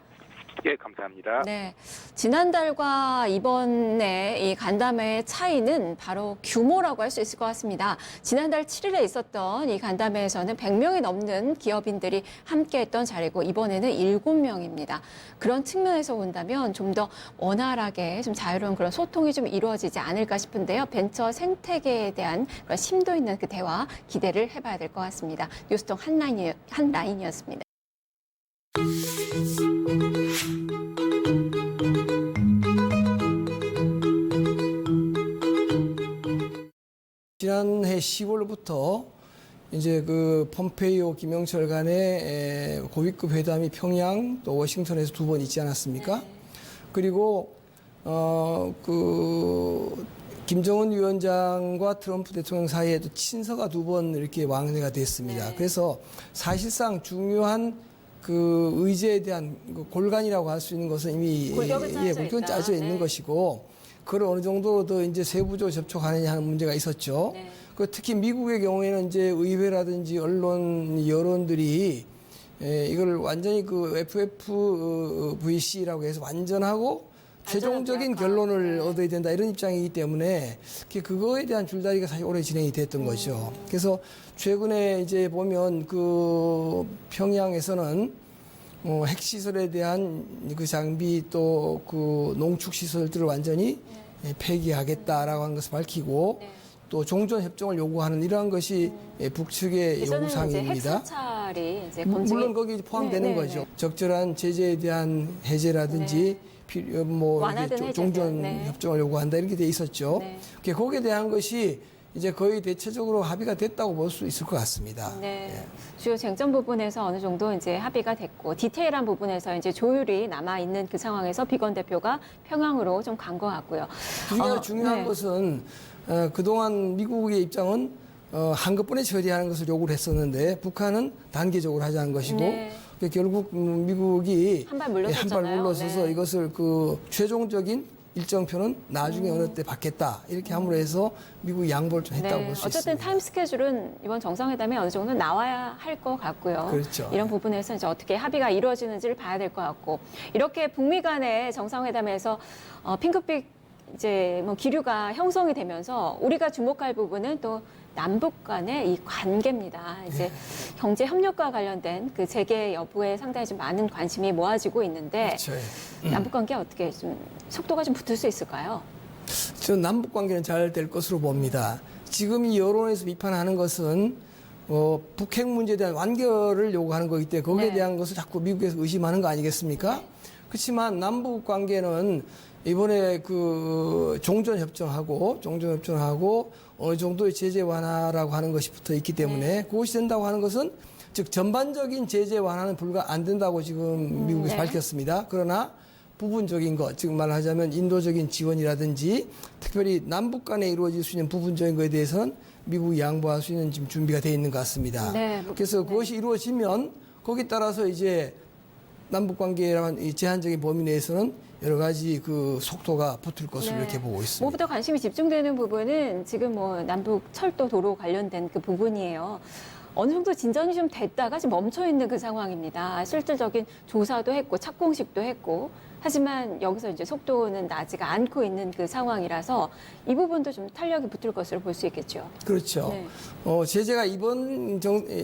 예, 감사합니다. 네. 지난달과 이번에 이 간담회의 차이는 바로 규모라고 할 수 있을 것 같습니다. 지난달 7일에 있었던 이 간담회에서는 100명이 넘는 기업인들이 함께했던 자리고 이번에는 7명입니다. 그런 측면에서 본다면 좀 더 원활하게 좀 자유로운 그런 소통이 좀 이루어지지 않을까 싶은데요. 벤처 생태계에 대한 그런 심도 있는 그 대화 기대를 해봐야 될 것 같습니다. 뉴스통 한라인이었습니다. 지난해 10월부터 이제 그 폼페이오 김영철 간의 고위급 회담이 평양 또 워싱턴에서 2번 있지 않았습니까? 그리고 그 김정은 위원장과 트럼프 대통령 사이에도 친서가 2번 이렇게 왕래가 됐습니다. 그래서 사실상 중요한 그 의제에 대한 골간이라고 할 수 있는 것은 이미 골격은 짜져 있는 것이고 그걸 어느 정도 더 이제 세부적으로 접촉하느냐 하는 문제가 있었죠. 그 특히 미국의 경우에는 이제 의회라든지 언론 여론들이 이걸 완전히 그 FFVC라고 해서 완전하고 최종적인 결론을 얻어야 된다 이런 입장이기 때문에 그거에 대한 줄다리기가 사실 오래 진행이 됐던 거죠. 그래서 최근에 이제 보면 그 평양에서는 핵시설에 대한 그 장비 또 그 농축시설들을 완전히 폐기하겠다라고 하는 것을 밝히고 또 종전협정을 요구하는 이러한 것이 북측의 요구사항입니다. 핵사찰이 이제 물론 거기 포함되는 거죠. 적절한 제재에 대한 해제라든지 종전협정을 요구한다 이렇게 돼 있었죠. 거기에 대한 것이 이제 거의 대체적으로 합의가 됐다고 볼 수 있을 것 같습니다. 네. 주요 쟁점 부분에서 어느 정도 이제 합의가 됐고 디테일한 부분에서 이제 조율이 남아 있는 그 상황에서 비건 대표가 평양으로 좀 간 것 같고요. 중요한 것은 그동안 미국의 입장은 한꺼번에 처리하는 것을 요구를 했었는데 북한은 단계적으로 하자는 것이고 결국 미국이 한 발 물러서서 이것을 그 최종적인 일정표는 나중에 어느 때 받겠다 이렇게 함으로 해서 미국이 양보를 좀 했다고 볼 수 있습니다. 어쨌든 타임 스케줄은 이번 정상회담에 어느 정도 나와야 할 것 같고요. 그렇죠. 이런 부분에서 이제 어떻게 합의가 이루어지는지를 봐야 될 것 같고 이렇게 북미 간의 정상회담에서 핑크빛 이제 뭐 기류가 형성이 되면서 우리가 주목할 부분은 또 남북 간의 이 관계입니다. 이제 경제 협력과 관련된 그 재개 여부에 상당히 좀 많은 관심이 모아지고 있는데 그렇죠. 남북 관계 어떻게 좀 속도가 좀 붙을 수 있을까요? 저는 남북 관계는 잘 될 것으로 봅니다. 지금 이 여론에서 비판하는 것은 북핵 문제에 대한 완결을 요구하는 거기 때문에 거기에 대한 것을 자꾸 미국에서 의심하는 거 아니겠습니까? 그렇지만 남북 관계는 이번에 그 종전협정하고 어느 정도의 제재 완화라고 하는 것이 붙어 있기 때문에 그것이 된다고 하는 것은 즉 전반적인 제재 완화는 불가 안 된다고 지금 미국에서 밝혔습니다. 그러나 부분적인 것, 지금 말하자면 인도적인 지원이라든지 특별히 남북 간에 이루어질 수 있는 부분적인 것에 대해서는 미국이 양보할 수 있는 지금 준비가 되어 있는 것 같습니다. 그래서 그것이 이루어지면 거기에 따라서 이제 남북 관계라는 이 제한적인 범위 내에서는 여러 가지 그 속도가 붙을 것으로 이렇게 보고 있습니다. 무엇보다 관심이 집중되는 부분은 지금 뭐 남북 철도 도로 관련된 그 부분이에요. 어느 정도 진전이 좀 됐다가 지금 멈춰 있는 그 상황입니다. 실질적인 조사도 했고 착공식도 했고 하지만 여기서 이제 속도는 나지가 않고 있는 그 상황이라서 이 부분도 좀 탄력이 붙을 것으로 볼 수 있겠죠. 그렇죠. 제재가 이번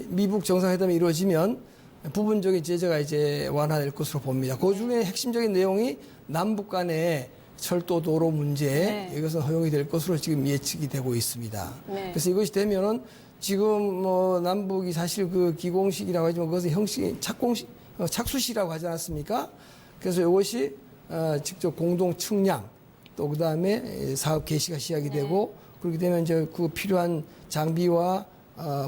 미북 정상회담이 이루어지면 부분적인 제재가 이제 완화될 것으로 봅니다. 그 중에 핵심적인 내용이 남북 간의 철도 도로 문제 이것은 허용이 될 것으로 지금 예측이 되고 있습니다. 그래서 이것이 되면은 지금 뭐 남북이 사실 그 기공식이라고 하지만 그것은 형식 착수식이라고 하지 않았습니까? 그래서 이것이 직접 공동 측량 또 그다음에 사업 개시가 시작이 되고 그렇게 되면 이제 그 필요한 장비와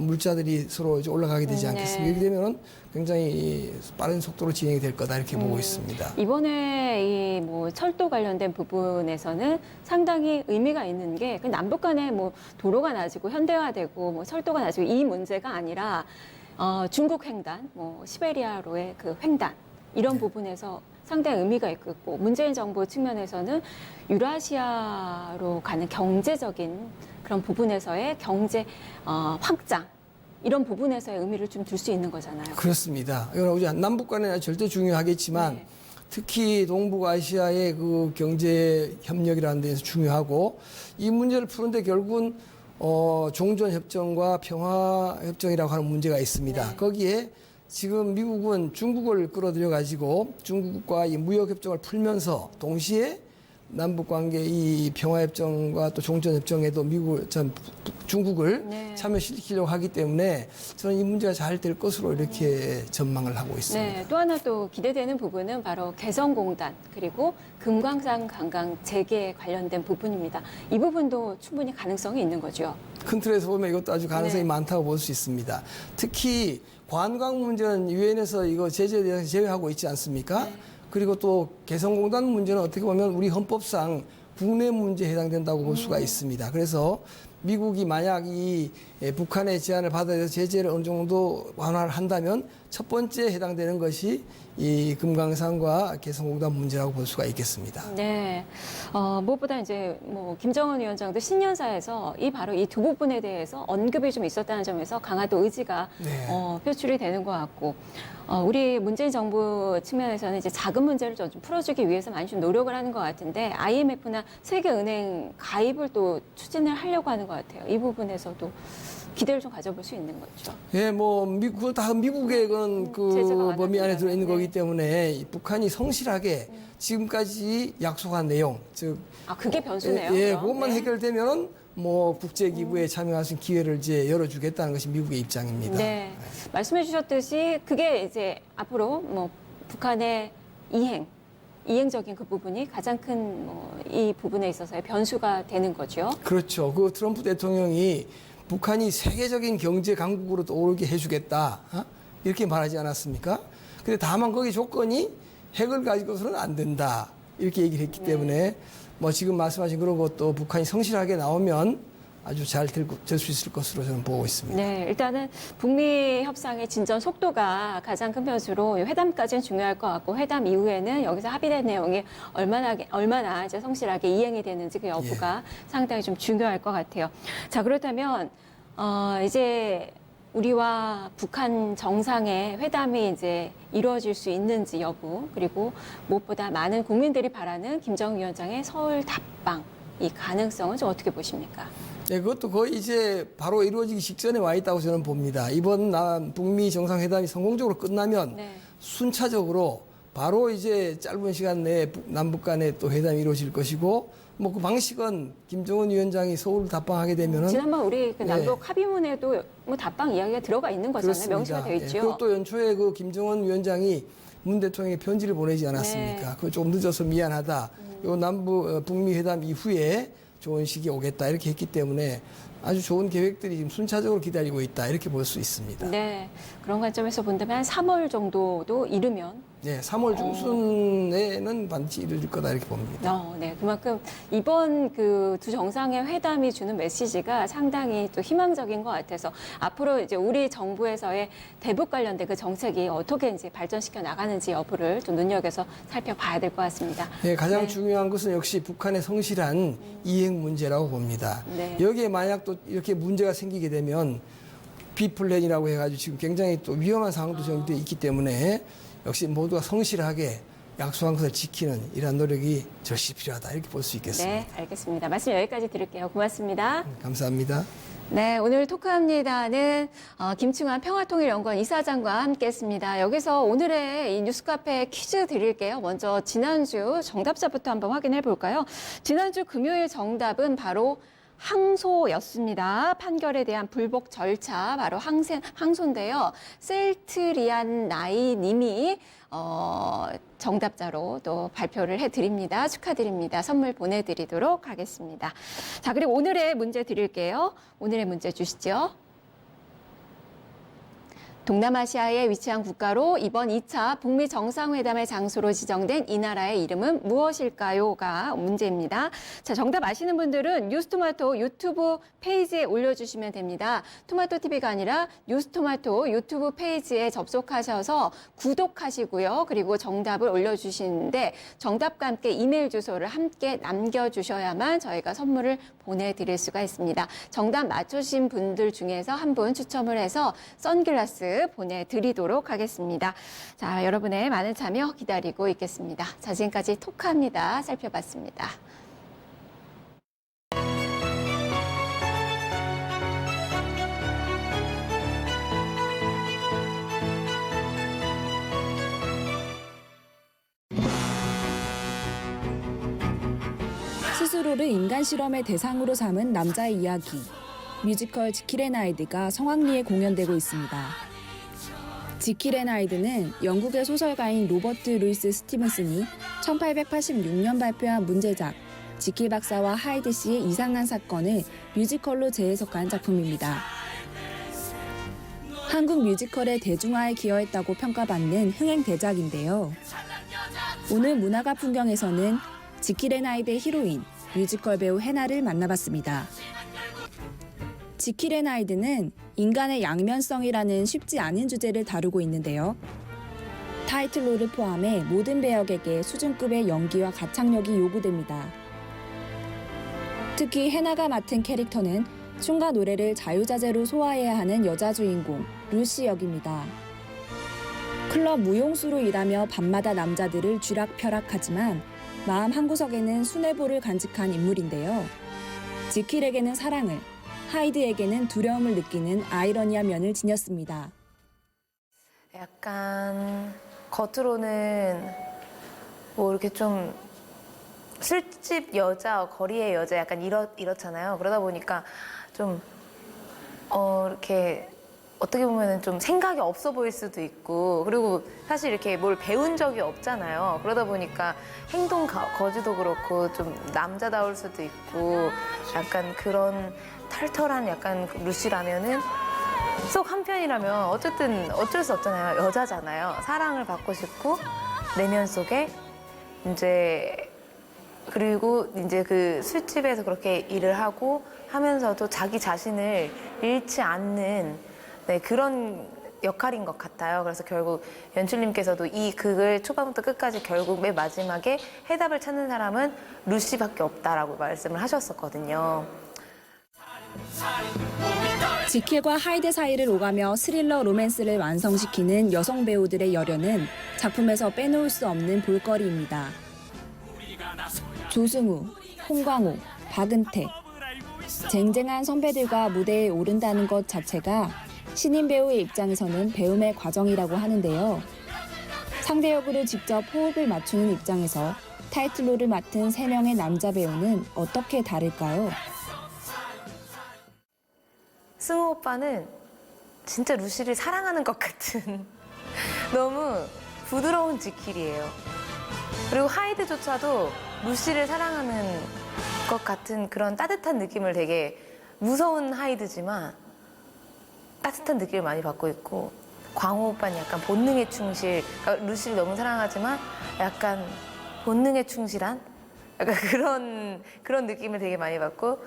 물자들이 서로 이제 올라가게 되지 않겠습니까? 이렇게 되면은 굉장히 빠른 속도로 진행이 될 거다 이렇게 보고 있습니다. 이번에 이 뭐 철도 관련된 부분에서는 상당히 의미가 있는 게 그 남북 간에 뭐 도로가 낮아지고 현대화되고 뭐 철도가 낮아지고 이 문제가 아니라 중국 횡단, 뭐 시베리아로의 그 횡단 이런 부분에서 상당히 의미가 있고 문재인 정부 측면에서는 유라시아로 가는 경제적인 그런 부분에서의 경제 확장 이런 부분에서의 의미를 좀 둘 수 있는 거잖아요. 그렇습니다. 이건 우리 남북 간에 절대 중요하겠지만 네. 특히 동북아시아의 그 경제 협력이라는 데서 중요하고 이 문제를 푸는데 결국은 종전협정과 평화협정이라고 하는 문제가 있습니다. 네. 거기에 지금 미국은 중국을 끌어들여 가지고 중국과 이 무역협정을 풀면서 동시에 남북 관계 이 평화협정과 또 종전협정에도 중국을 네. 참여시키려고 하기 때문에 저는 이 문제가 잘 될 것으로 이렇게 전망을 하고 있습니다. 네, 또 하나 또 기대되는 부분은 바로 개성공단 그리고 금강산 관광 재개에 관련된 부분입니다. 이 부분도 충분히 가능성이 있는 거죠. 큰 틀에서 보면 이것도 아주 가능성이 네. 많다고 볼 수 있습니다. 특히 관광 문제는 유엔에서 이거 제재에 대해서 제외하고 있지 않습니까? 네. 그리고 또 개성공단 문제는 어떻게 보면 우리 헌법상 국내 문제에 해당된다고 볼 수가 있습니다. 그래서 미국이 만약 이 북한의 제안을 받아들여서 제재를 어느 정도 완화를 한다면 첫 번째 해당되는 것이 이 금강산과 개성공단 문제라고 볼 수가 있겠습니다. 네, 무엇보다 이제 뭐 김정은 위원장도 신년사에서 바로 이 두 부분에 대해서 언급이 좀 있었다는 점에서 강한 또 의지가 네. 표출이 되는 것 같고, 우리 문재인 정부 측면에서는 이제 자금 문제를 좀 풀어주기 위해서 많이 좀 노력을 하는 것 같은데 IMF나 세계은행 가입을 또 추진을 하려고 하는 것 같아요. 이 부분에서도 기대를 좀 가져볼 수 있는 거죠. 예, 뭐 그거 다 미국의 그런 제재가 그 범위 안에 들어 있는 네. 거기 때문에 이 북한이 성실하게 지금까지 약속한 내용, 즉 그게 변수네요. 예, 그럼. 그것만 네. 해결되면은 뭐 국제 기구에 참여할 수 있는 기회를 이제 열어주겠다는 것이 미국의 입장입니다. 네. 말씀해 주셨듯이 그게 이제 앞으로 뭐 북한의 이행적인 그 부분이 가장 큰 이 부분에 있어서의 변수가 되는 거죠. 그렇죠. 그 트럼프 대통령이 북한이 세계적인 경제 강국으로 오르게 해주겠다. 이렇게 말하지 않았습니까? 근데 다만 거기 조건이 핵을 가지고서는 안 된다. 이렇게 얘기를 했기 때문에 뭐 지금 말씀하신 그런 것도 북한이 성실하게 나오면 아주 잘 될 수 있을 것으로 저는 보고 있습니다. 네, 일단은 북미 협상의 진전 속도가 가장 큰 변수로 회담까지는 중요할 것 같고 회담 이후에는 여기서 합의된 내용이 얼마나 이제 성실하게 이행이 되는지 그 여부가 상당히 좀 중요할 것 같아요. 자, 그렇다면 이제 우리와 북한 정상의 회담이 이제 이루어질 수 있는지 여부 그리고 무엇보다 많은 국민들이 바라는 김정은 위원장의 서울 답방 이 가능성은 좀 어떻게 보십니까? 네, 그것도 거의 이제 바로 이루어지기 직전에 와 있다고 저는 봅니다. 이번 북미 정상회담이 성공적으로 끝나면 네. 순차적으로 바로 이제 짧은 시간 내에 남북 간에 또 회담이 이루어질 것이고 뭐 그 방식은 김정은 위원장이 서울을 답방하게 되면은 지난번 우리 그 남북 합의문에도 뭐 답방 이야기가 들어가 있는 거잖아요. 그렇습니다. 명시가 되어 있죠. 그리고 또 연초에 그 김정은 위원장이 문 대통령에게 편지를 보내지 않았습니까? 네. 그거 조금 늦어서 미안하다. 요 북미 회담 이후에 좋은 시기 오겠다 이렇게 했기 때문에 아주 좋은 계획들이 지금 순차적으로 기다리고 있다 이렇게 볼 수 있습니다. 네, 그런 관점에서 본다면 한 3월 정도도 이르면 네, 3월 중순에는 반드시 이루어질 거다 이렇게 봅니다. 네, 그만큼 이번 그 두 정상의 회담이 주는 메시지가 상당히 또 희망적인 것 같아서 앞으로 이제 우리 정부에서의 대북 관련된 그 정책이 어떻게 이제 발전시켜 나가는지 여부를 좀 눈여겨서 살펴봐야 될 것 같습니다. 네, 가장 네. 중요한 것은 역시 북한의 성실한 이행 문제라고 봅니다. 네. 여기에 만약 또 이렇게 문제가 생기게 되면 비플랜이라고 해가지고 지금 굉장히 또 위험한 상황도 정되어 있기 때문에 역시 모두가 성실하게 약속한 것을 지키는 이러한 노력이 절실히 필요하다 이렇게 볼 수 있겠습니다. 네, 알겠습니다. 말씀 여기까지 드릴게요. 고맙습니다. 감사합니다. 네, 오늘 토크합니다는 김충환 평화통일연구원 이사장과 함께했습니다. 여기서 오늘의 이 뉴스카페 퀴즈 드릴게요. 먼저 지난주 정답자부터 한번 확인해 볼까요? 지난주 금요일 정답은 바로 항소였습니다. 판결에 대한 불복 절차 바로 항소인데요. 셀트리안 나이 님이 정답자로 또 발표를 해드립니다. 축하드립니다. 선물 보내드리도록 하겠습니다. 자, 그리고 오늘의 문제 드릴게요. 오늘의 문제 주시죠. 동남아시아에 위치한 국가로 이번 2차 북미 정상회담의 장소로 지정된 이 나라의 이름은 무엇일까요?가 문제입니다. 자, 정답 아시는 분들은 뉴스토마토 유튜브 페이지에 올려주시면 됩니다. 토마토TV가 아니라 뉴스토마토 유튜브 페이지에 접속하셔서 구독하시고요. 그리고 정답을 올려주시는데 정답과 함께 이메일 주소를 함께 남겨주셔야만 저희가 선물을 보내드릴 수가 있습니다. 정답 맞추신 분들 중에서 한 분 추첨을 해서 선글라스 보내드리도록 하겠습니다. 자, 여러분의 많은 참여 기다리고 있겠습니다. 자, 지금까지 톡합니다. 살펴봤습니다. 스스로를 인간 실험의 대상으로 삼은 남자의 이야기. 뮤지컬 지킬 앤 하이드가 성황리에 공연되고 있습니다. 지킬 앤 하이드는 영국의 소설가인 로버트 루이스 스티븐슨이 1886년 발표한 문제작 지킬 박사와 하이드 씨의 이상한 사건을 뮤지컬로 재해석한 작품입니다. 한국 뮤지컬의 대중화에 기여했다고 평가받는 흥행 대작인데요. 오늘 문화가 풍경에서는 지킬 앤 하이드의 히로인, 뮤지컬 배우 해나를 만나봤습니다. 지킬 앤 하이드는 인간의 양면성이라는 쉽지 않은 주제를 다루고 있는데요. 타이틀로를 포함해 모든 배역에게 수준급의 연기와 가창력이 요구됩니다. 특히 해나가 맡은 캐릭터는 춤과 노래를 자유자재로 소화해야 하는 여자 주인공, 루시 역입니다. 클럽 무용수로 일하며 밤마다 남자들을 쥐락펴락하지만 마음 한구석에는 순애보를 간직한 인물인데요. 지킬에게는 사랑을, 하이드에게는 두려움을 느끼는 아이러니한 면을 지녔습니다. 약간 겉으로는 뭐 이렇게 좀 술집 여자, 거리의 여자 약간 이렇잖아요. 그러다 보니까 좀 이렇게 어떻게 보면은 좀 생각이 없어 보일 수도 있고, 그리고 사실 이렇게 뭘 배운 적이 없잖아요. 그러다 보니까 행동 거지도 그렇고 좀 남자다울 수도 있고, 약간 그런 털털한 약간 루시라면은 속 한편이라면 어쨌든 어쩔 수 없잖아요. 여자잖아요. 사랑을 받고 싶고 내면 속에 이제, 그리고 이제 그 술집에서 그렇게 일을 하고 하면서도 자기 자신을 잃지 않는 그런 역할인 것 같아요. 그래서 결국 연출님께서도 이 극을 초반부터 끝까지 결국 맨 마지막에 해답을 찾는 사람은 루시밖에 없다라고 말씀을 하셨었거든요. 지킬과 하이드 사이를 오가며 스릴러 로맨스를 완성시키는 여성 배우들의 열연은 작품에서 빼놓을 수 없는 볼거리입니다. 조승우, 홍광호, 박은택. 쟁쟁한 선배들과 무대에 오른다는 것 자체가 신인 배우의 입장에서는 배움의 과정이라고 하는데요. 상대 역으로 직접 호흡을 맞추는 입장에서 타이틀로를 맡은 3명의 남자 배우는 어떻게 다를까요? 승우 오빠는 진짜 루시를 사랑하는 것 같은 너무 부드러운 지킬이에요. 그리고 하이드조차도 루시를 사랑하는 것 같은 그런 따뜻한 느낌을, 되게 무서운 하이드지만 따뜻한 느낌을 많이 받고 있고, 광호 오빠는 약간 본능에 충실, 그러니까 루시를 너무 사랑하지만 약간 본능에 충실한 약간 그런 느낌을 되게 많이 받고,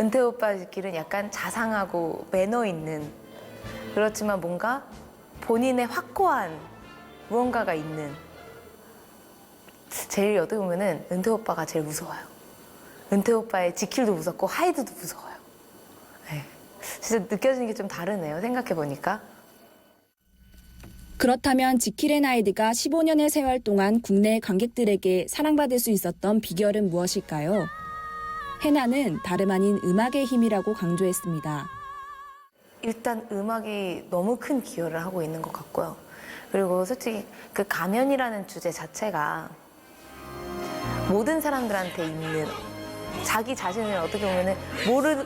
은퇴 오빠 지킬은 약간 자상하고 매너 있는, 그렇지만 뭔가 본인의 확고한 무언가가 있는, 제일 어떻게 보면은 은퇴 오빠가 제일 무서워요. 은퇴 오빠의 지킬도 무섭고 하이드도 무서워요. 네. 진짜 느껴지는 게 좀 다르네요. 생각해보니까. 그렇다면 지킬 앤 하이드가 15년의 세월 동안 국내 관객들에게 사랑받을 수 있었던 비결은 무엇일까요? 해나는 다름 아닌 음악의 힘이라고 강조했습니다. 일단 음악이 너무 큰 기여를 하고 있는 것 같고요. 그리고 솔직히 그 가면이라는 주제 자체가 모든 사람들한테 있는, 자기 자신을 어떻게 보면은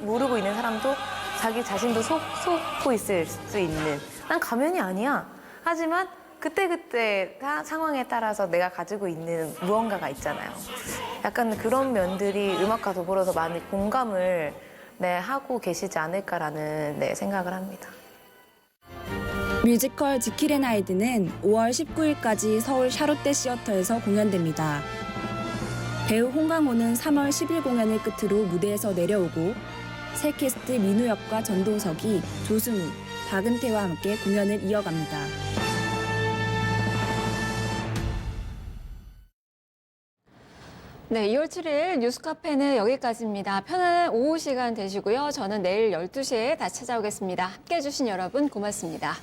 모르고 있는 사람도 자기 자신도 속고 있을 수 있는, 난 가면이 아니야. 하지만 그때그때 상황에 따라서 내가 가지고 있는 무언가가 있잖아요. 약간 그런 면들이 음악과 더불어서 많이 공감을 하고 계시지 않을까라는 생각을 합니다. 뮤지컬 지킬 앤 하이드는 5월 19일까지 서울 샤롯데 시어터에서 공연됩니다. 배우 홍강호는 3월 10일 공연을 끝으로 무대에서 내려오고 새 캐스트 민우혁과 전동석이 조승우, 박은태와 함께 공연을 이어갑니다. 네, 2월 7일 뉴스카페는 여기까지입니다. 편안한 오후 시간 되시고요. 저는 내일 12시에 다시 찾아오겠습니다. 함께해 주신 여러분 고맙습니다.